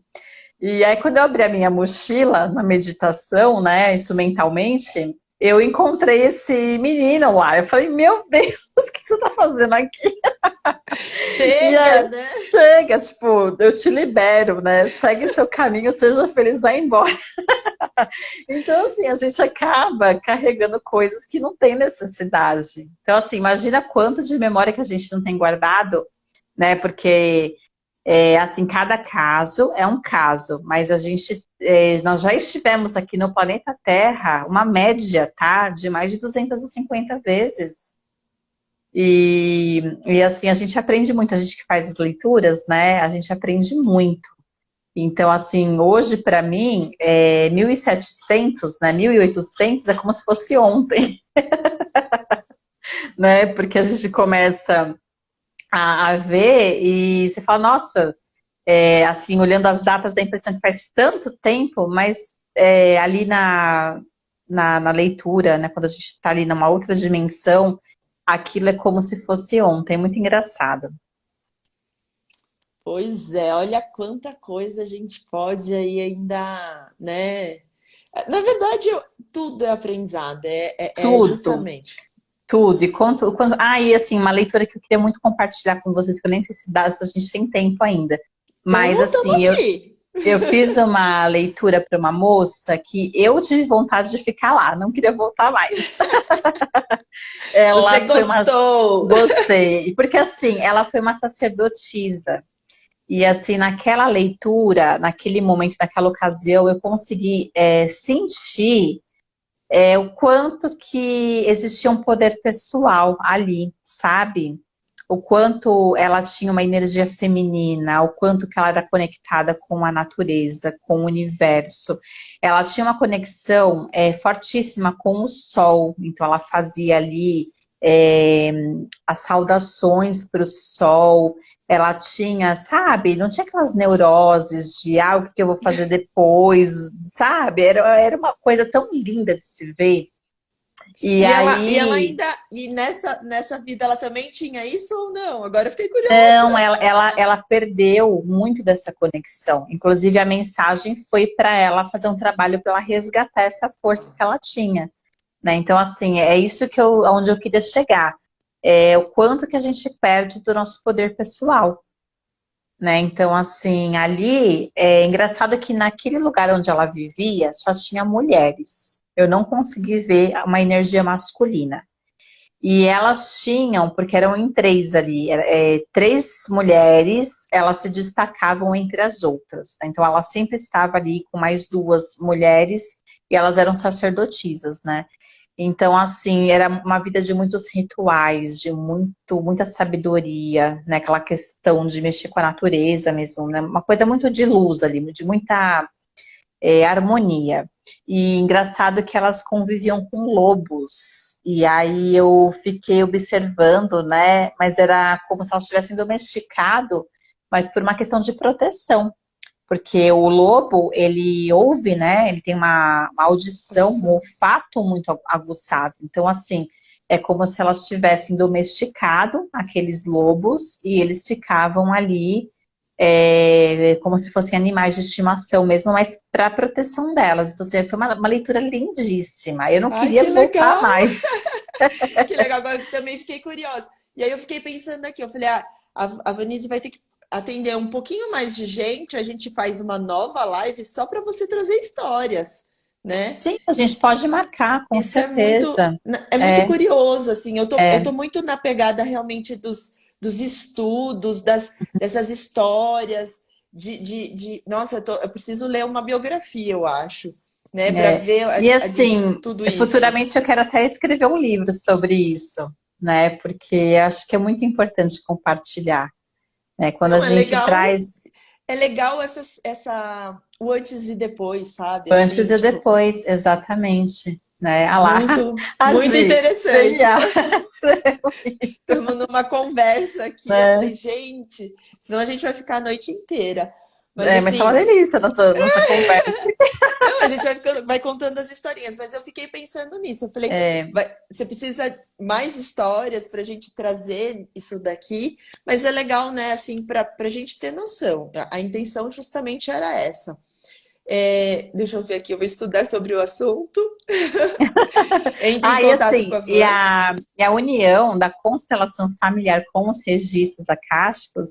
[SPEAKER 2] E aí, quando eu abri a minha mochila na meditação, né, isso mentalmente, eu encontrei esse menino lá. Eu falei, meu Deus, o que tu tá fazendo aqui? E
[SPEAKER 1] Chega,
[SPEAKER 2] aí,
[SPEAKER 1] né?
[SPEAKER 2] chega, tipo, eu te libero, né? Segue seu caminho, seja feliz, vai embora. Então, assim, a gente acaba carregando coisas que não tem necessidade. Então, assim, imagina quanto de memória que a gente não tem guardado, né? Porque assim, cada caso é um caso, mas nós já estivemos aqui no planeta Terra, uma média, tá? De mais de 250 vezes. E assim, a gente aprende muito, a gente que faz as leituras, né? A gente aprende muito. Então, assim, hoje para mim, 1700, né? 1800 é como se fosse ontem, né? Porque a gente começa a ver e você fala, nossa, assim, olhando as datas, dá a impressão que faz tanto tempo, mas ali na leitura, né, quando a gente está ali numa outra dimensão, aquilo é como se fosse ontem, é muito engraçado.
[SPEAKER 1] Pois é, olha quanta coisa a gente pode aí ainda, né? Na verdade, tudo é aprendizado, é
[SPEAKER 2] Tudo,
[SPEAKER 1] justamente.
[SPEAKER 2] tudo. E e assim, uma leitura que eu queria muito compartilhar com vocês, que eu nem sei se dá, se a gente tem tempo ainda. Mas
[SPEAKER 1] Estamos
[SPEAKER 2] assim,
[SPEAKER 1] aqui.
[SPEAKER 2] eu fiz uma leitura para uma moça que eu tive vontade de ficar lá, não queria voltar mais.
[SPEAKER 1] Você
[SPEAKER 2] Ela foi uma.
[SPEAKER 1] gostou?
[SPEAKER 2] Gostei. Porque assim, ela foi uma sacerdotisa. E assim, naquela leitura, naquele momento, naquela ocasião, eu consegui sentir o quanto que existia um poder pessoal ali, sabe? O quanto ela tinha uma energia feminina, o quanto que ela era conectada com a natureza, com o universo. Ela tinha uma conexão fortíssima com o sol, então ela fazia ali é, as saudações para o sol. Ela tinha, sabe, não tinha aquelas neuroses de o que eu vou fazer depois, sabe? Era uma coisa tão linda de se ver. E
[SPEAKER 1] E ela
[SPEAKER 2] aí,
[SPEAKER 1] ainda, e nessa vida ela também tinha isso ou não? Agora eu fiquei curiosa.
[SPEAKER 2] não, ela perdeu muito dessa conexão. Inclusive, a mensagem foi para ela fazer um trabalho para ela resgatar essa força que ela tinha, né? Então, assim, é isso onde eu queria chegar. É o quanto que a gente perde do nosso poder pessoal, né? Então, assim, ali é engraçado que naquele lugar onde ela vivia só tinha mulheres. Eu não consegui ver uma energia masculina. E elas tinham, porque eram em três ali, três mulheres, elas se destacavam entre as outras, né? Então ela sempre estava ali com mais duas mulheres e elas eram sacerdotisas, né? Então, assim, era uma vida de muitos rituais, de muita sabedoria, né? Aquela questão de mexer com a natureza mesmo, né? Uma coisa muito de luz ali, de muita harmonia. E engraçado que elas conviviam com lobos. E aí eu fiquei observando, né? Mas era como se elas tivessem domesticado, mas por uma questão de proteção. Porque o lobo, ele ouve, né? Ele tem uma audição, um
[SPEAKER 1] Audição.
[SPEAKER 2] olfato muito aguçado. Então, assim, é como se elas tivessem domesticado aqueles lobos e eles ficavam ali como se fossem animais de estimação mesmo, mas para proteção delas. Então, assim, foi uma leitura lindíssima. Eu não
[SPEAKER 1] Ai,
[SPEAKER 2] queria
[SPEAKER 1] que
[SPEAKER 2] voltar
[SPEAKER 1] legal!
[SPEAKER 2] mais.
[SPEAKER 1] Que legal, agora eu também fiquei curiosa. E aí eu fiquei pensando aqui, eu falei, a Vanise vai ter que atender um pouquinho mais de gente, a gente faz uma nova live só para você trazer histórias, né?
[SPEAKER 2] Sim, a gente pode marcar, com
[SPEAKER 1] Isso
[SPEAKER 2] certeza.
[SPEAKER 1] é muito
[SPEAKER 2] É,
[SPEAKER 1] curioso, assim, eu
[SPEAKER 2] é,
[SPEAKER 1] tô muito na pegada realmente dos estudos, dessas histórias, nossa, eu preciso ler uma biografia, eu acho, né, para
[SPEAKER 2] é.
[SPEAKER 1] ver
[SPEAKER 2] E assim,
[SPEAKER 1] tudo isso.
[SPEAKER 2] futuramente eu quero até escrever um livro sobre isso, né? Porque acho que é muito importante compartilhar, né? Quando a
[SPEAKER 1] Não,
[SPEAKER 2] gente traz
[SPEAKER 1] é legal o antes e depois, sabe?
[SPEAKER 2] antes
[SPEAKER 1] Assim,
[SPEAKER 2] e
[SPEAKER 1] tipo,
[SPEAKER 2] depois, exatamente, né? Ah lá, a
[SPEAKER 1] muito
[SPEAKER 2] Gi,
[SPEAKER 1] interessante.
[SPEAKER 2] genial,
[SPEAKER 1] Estamos numa conversa aqui. Eu
[SPEAKER 2] né?
[SPEAKER 1] falei, gente, senão a gente vai ficar a noite inteira. Mas
[SPEAKER 2] É, mas tá uma
[SPEAKER 1] assim,
[SPEAKER 2] delícia a nossa conversa.
[SPEAKER 1] não, a gente vai contando as historinhas, mas eu fiquei pensando nisso. Eu falei,
[SPEAKER 2] É,
[SPEAKER 1] você precisa mais histórias para a gente trazer isso daqui, mas é legal, né, assim, para a gente ter noção. A intenção justamente era essa. Deixa eu ver aqui, eu vou estudar sobre o assunto. Entre em
[SPEAKER 2] ah, e
[SPEAKER 1] contato com
[SPEAKER 2] assim,
[SPEAKER 1] a Van.
[SPEAKER 2] e a união da constelação familiar com os registros acásticos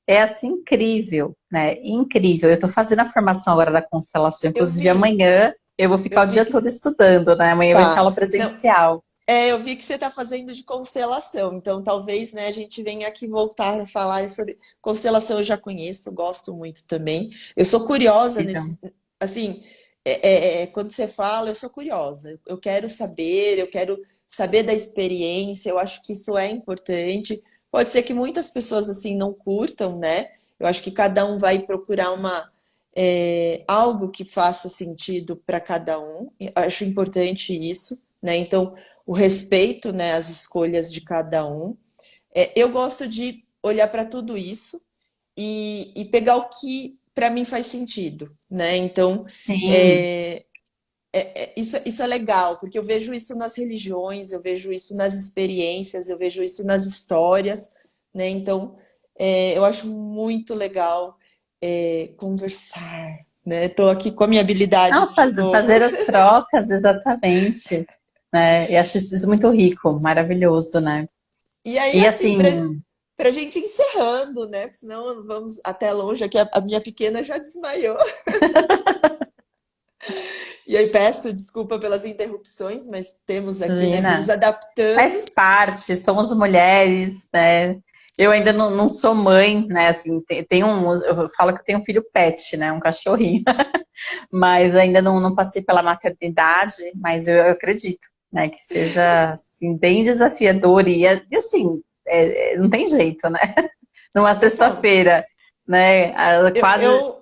[SPEAKER 2] é assim incrível, né? Incrível. Eu estou fazendo a formação agora da constelação,
[SPEAKER 1] Eu
[SPEAKER 2] inclusive
[SPEAKER 1] vi,
[SPEAKER 2] amanhã eu vou ficar
[SPEAKER 1] eu
[SPEAKER 2] o
[SPEAKER 1] vi
[SPEAKER 2] dia
[SPEAKER 1] que.
[SPEAKER 2] todo estudando, né? Amanhã vai ser
[SPEAKER 1] Tá.
[SPEAKER 2] aula
[SPEAKER 1] Não,
[SPEAKER 2] presencial.
[SPEAKER 1] eu vi que você está fazendo de constelação, então talvez, né, a gente venha aqui voltar a falar sobre constelação. Eu já conheço, gosto muito também. Eu sou curiosa
[SPEAKER 2] Então,
[SPEAKER 1] assim, quando você fala, eu sou curiosa. Eu quero saber da experiência. Eu acho que isso é importante. Pode ser que muitas pessoas assim não curtam, né? Eu acho que cada um vai procurar algo que faça sentido para cada um. Eu acho importante isso, né? Então o respeito, né, às escolhas de cada um. Eu gosto de olhar para tudo isso e pegar o que para mim faz sentido, né? Então,
[SPEAKER 2] sim,
[SPEAKER 1] é, isso é legal, porque eu vejo isso nas religiões, eu vejo isso nas experiências, eu vejo isso nas histórias, né? Então, eu acho muito legal conversar, né? Estou aqui com a minha habilidade
[SPEAKER 2] não,
[SPEAKER 1] de novo.
[SPEAKER 2] fazer as trocas, exatamente, né? E acho isso muito rico, maravilhoso, né?
[SPEAKER 1] E aí,
[SPEAKER 2] E
[SPEAKER 1] assim,
[SPEAKER 2] assim,
[SPEAKER 1] para a gente encerrando, né? Porque senão vamos até longe aqui, a minha pequena já desmaiou. E aí peço desculpa pelas interrupções, mas temos aqui, né? Vamos
[SPEAKER 2] Gina,
[SPEAKER 1] adaptando.
[SPEAKER 2] faz parte, somos mulheres, né? Eu ainda não sou mãe, né? Assim, eu falo que eu tenho um filho pet, né? Um cachorrinho, mas ainda não passei pela maternidade, mas eu acredito, né? Que seja, assim, bem desafiador e assim, não tem jeito, né? Numa
[SPEAKER 1] Eu falo,
[SPEAKER 2] sexta-feira, né?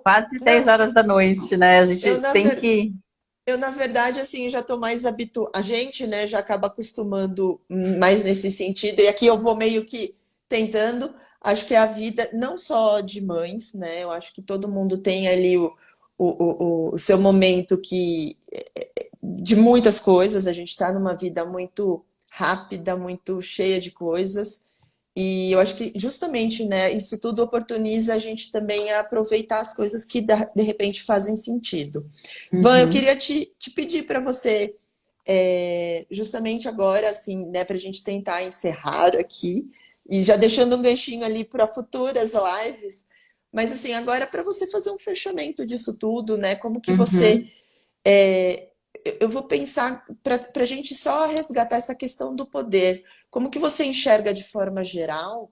[SPEAKER 2] Quase 10
[SPEAKER 1] não,
[SPEAKER 2] horas da noite, né? A
[SPEAKER 1] eu
[SPEAKER 2] gente
[SPEAKER 1] na
[SPEAKER 2] tem
[SPEAKER 1] ver,
[SPEAKER 2] que.
[SPEAKER 1] eu na verdade assim já tô mais habituada. A gente, né, já acaba acostumando mais nesse sentido. E aqui eu vou meio que tentando. Acho que é a vida não só de mães, né? Eu acho que todo mundo tem ali o seu momento que de muitas coisas. A gente está numa vida muito rápida, muito cheia de coisas. E eu acho que justamente, né, isso tudo oportuniza a gente também a aproveitar as coisas que de repente fazem sentido. Van, eu
[SPEAKER 2] Uhum,
[SPEAKER 1] queria te pedir para você, justamente agora, assim, né, para a gente tentar encerrar aqui, e já deixando um ganchinho ali para futuras lives, mas assim, agora para você fazer um fechamento disso tudo, né, como que você
[SPEAKER 2] uhum.
[SPEAKER 1] é, eu vou pensar para a gente só resgatar essa questão do poder. Como que você enxerga de forma geral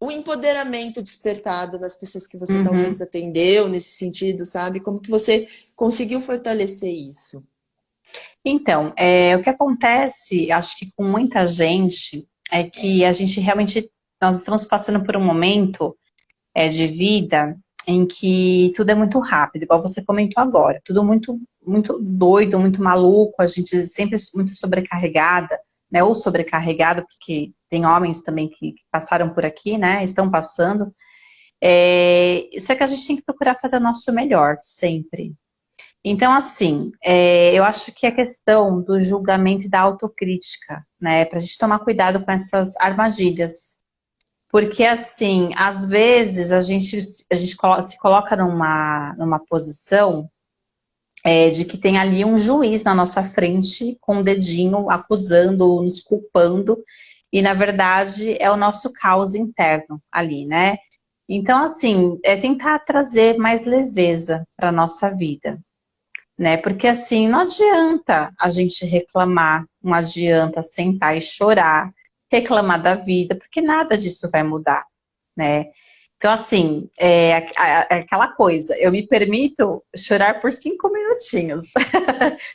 [SPEAKER 1] o empoderamento despertado nas pessoas que você talvez
[SPEAKER 2] Uhum.
[SPEAKER 1] atendeu nesse sentido, sabe? Como que você conseguiu fortalecer isso?
[SPEAKER 2] Então, o que acontece, acho que com muita gente, é que a gente realmente, nós estamos passando por um momento de vida em que tudo é muito rápido, igual você comentou agora, tudo muito, muito doido, muito maluco, a gente sempre muito sobrecarregada, né? Ou sobrecarregada, porque tem homens também que passaram por aqui, né? Estão passando. Isso é que a gente tem que procurar fazer o nosso melhor, sempre. Então, assim, eu acho que a questão do julgamento e da autocrítica, né? Pra gente tomar cuidado com essas armadilhas. Porque, assim, às vezes se coloca numa posição de que tem ali um juiz na nossa frente com o dedinho acusando, nos culpando, e na verdade é o nosso caos interno ali, né? Então, assim, é tentar trazer mais leveza para a nossa vida, né? Porque, assim, não adianta a gente reclamar, não adianta sentar e chorar, reclamar da vida, porque nada disso vai mudar, né? Então, assim, aquela coisa, eu me permito chorar por 5 minutinhos.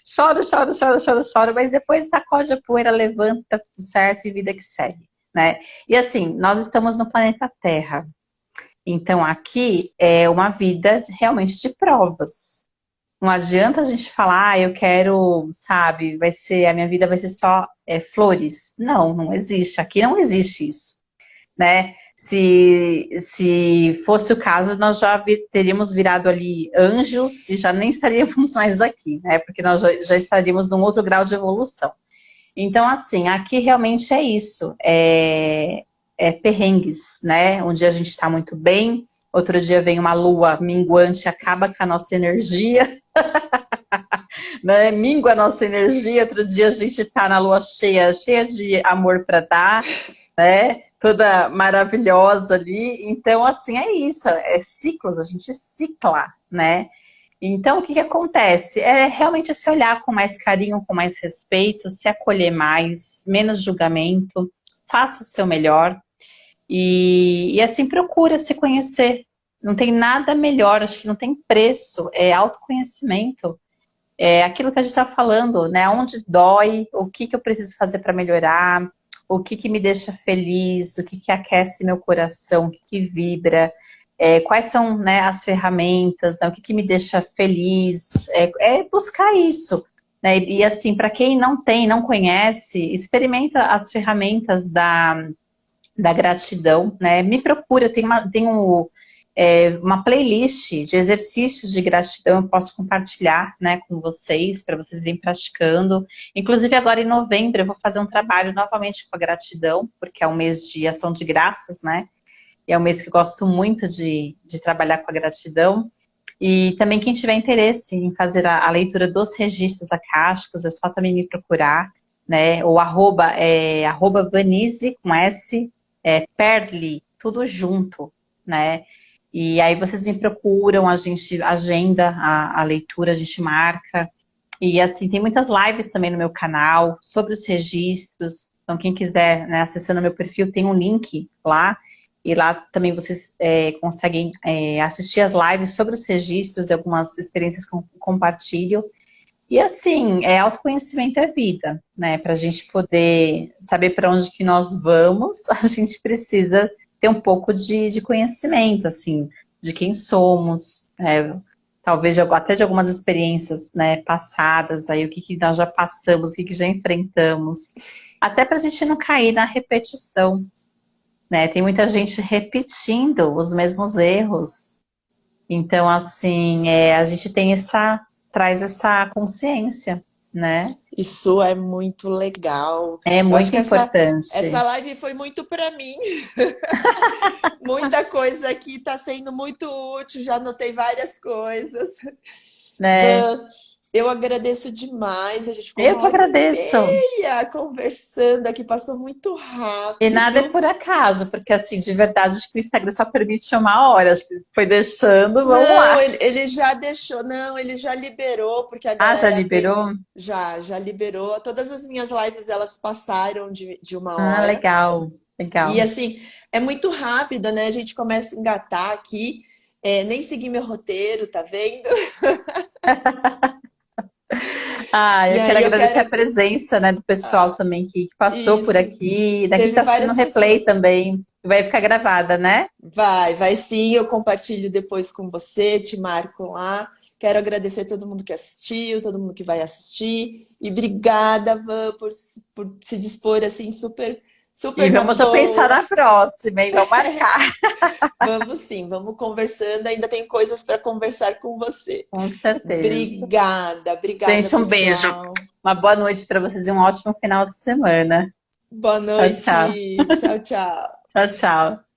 [SPEAKER 2] Choro, choro, choro, choro, choro, mas depois sacode a poeira, levanta, tá tudo certo e vida que segue, né? E assim, nós estamos no planeta Terra. Então, aqui é uma vida realmente de provas. Não adianta a gente falar, eu quero, sabe, a minha vida vai ser só flores. Não, não existe. Aqui não existe isso, né? Se fosse o caso, nós já teríamos virado ali anjos e já nem estaríamos mais aqui, né? Porque nós já estaríamos num outro grau de evolução. Então, assim, aqui realmente é isso. Perrengues, né? Um dia a gente está muito bem, outro dia vem uma lua minguante, acaba com a nossa energia, né? Mingua a nossa energia, outro dia a gente está na lua cheia, cheia de amor para dar, né? Toda maravilhosa ali. Então, assim, é isso, é ciclos, a gente cicla, né? Então, o que acontece? É realmente se olhar com mais carinho, com mais respeito, se acolher mais, menos julgamento, faça o seu melhor e assim procura se conhecer. Não tem nada melhor, acho que não tem preço, é autoconhecimento. É aquilo que a gente está falando, né? Onde dói, o que eu preciso fazer para melhorar, o que me deixa feliz, o que aquece meu coração, o que vibra, quais são, né, as ferramentas, né, o que me deixa feliz, buscar isso, né, e assim, para quem não conhece, experimenta as ferramentas da gratidão, né, me procura, tenho uma playlist de exercícios de gratidão, eu posso compartilhar, né, com vocês, para vocês irem praticando. Inclusive agora em novembro eu vou fazer um trabalho novamente com a gratidão, porque é um mês de ação de graças, né, e é um mês que eu gosto muito de trabalhar com a gratidão. E também quem tiver interesse em fazer a leitura dos registros akáshicos, é só também me procurar, né, o arroba Vanise, com S, Perli, tudo junto, né. E aí vocês me procuram, a gente agenda a leitura, a gente marca. E assim, tem muitas lives também no meu canal sobre os registros. Então quem quiser, né, acessando meu perfil, tem um link lá. E lá também vocês conseguem assistir as lives sobre os registros e algumas experiências que eu compartilho. E assim, autoconhecimento é vida, né? Para a gente poder saber para onde que nós vamos, a gente precisa ter um pouco de conhecimento, assim, de quem somos, talvez até de algumas experiências, né, passadas, aí o que nós já passamos, o que já enfrentamos, até para a gente não cair na repetição, né? Tem muita gente repetindo os mesmos erros, então, assim, a gente traz essa consciência, né?
[SPEAKER 1] Isso é muito legal.
[SPEAKER 2] É
[SPEAKER 1] Eu acho
[SPEAKER 2] muito
[SPEAKER 1] que essa
[SPEAKER 2] importante,
[SPEAKER 1] live foi muito para mim. Muita coisa aqui está sendo muito útil, já anotei várias coisas.
[SPEAKER 2] né?
[SPEAKER 1] Van, eu agradeço demais. A gente ficou
[SPEAKER 2] Eu
[SPEAKER 1] uma
[SPEAKER 2] que
[SPEAKER 1] hora e
[SPEAKER 2] agradeço.
[SPEAKER 1] meia conversando aqui, passou muito
[SPEAKER 2] E nada é
[SPEAKER 1] rápido.
[SPEAKER 2] por acaso, porque assim, de verdade, acho que o Instagram só permite uma hora, acho que foi deixando, vamos
[SPEAKER 1] Não,
[SPEAKER 2] lá.
[SPEAKER 1] ele já deixou, não, ele já liberou, porque a
[SPEAKER 2] Ah, já
[SPEAKER 1] galera tem.
[SPEAKER 2] liberou?
[SPEAKER 1] Já liberou. Todas as minhas lives elas passaram de uma
[SPEAKER 2] Ah,
[SPEAKER 1] hora.
[SPEAKER 2] legal,
[SPEAKER 1] E
[SPEAKER 2] legal.
[SPEAKER 1] assim, é muito rápida, né? A gente começa a engatar aqui. Nem segui meu roteiro, tá vendo?
[SPEAKER 2] Ah,
[SPEAKER 1] E
[SPEAKER 2] eu quero
[SPEAKER 1] aí eu
[SPEAKER 2] agradecer a
[SPEAKER 1] quero.
[SPEAKER 2] presença, né, do pessoal
[SPEAKER 1] Ah,
[SPEAKER 2] também que passou por
[SPEAKER 1] isso.
[SPEAKER 2] aqui, daqui que
[SPEAKER 1] Teve
[SPEAKER 2] tá assistindo o
[SPEAKER 1] várias
[SPEAKER 2] replay
[SPEAKER 1] pessoas.
[SPEAKER 2] também, vai ficar gravada, né?
[SPEAKER 1] Vai sim, eu compartilho depois com você, te marco lá. Quero agradecer todo mundo que assistiu, todo mundo que vai assistir. E obrigada, Van, por se dispor assim super,
[SPEAKER 2] E
[SPEAKER 1] super na
[SPEAKER 2] vamos já pensar
[SPEAKER 1] boa.
[SPEAKER 2] na próxima, hein? Vamos marcar.
[SPEAKER 1] Vamos sim, vamos conversando. Ainda tem coisas para conversar com você.
[SPEAKER 2] Com certeza.
[SPEAKER 1] Obrigada, obrigada,
[SPEAKER 2] Gente, um beijo.
[SPEAKER 1] pessoal.
[SPEAKER 2] Uma boa noite para vocês e um ótimo final de semana.
[SPEAKER 1] Boa
[SPEAKER 2] Tchau, tchau.
[SPEAKER 1] noite. Tchau, tchau.
[SPEAKER 2] Tchau, tchau.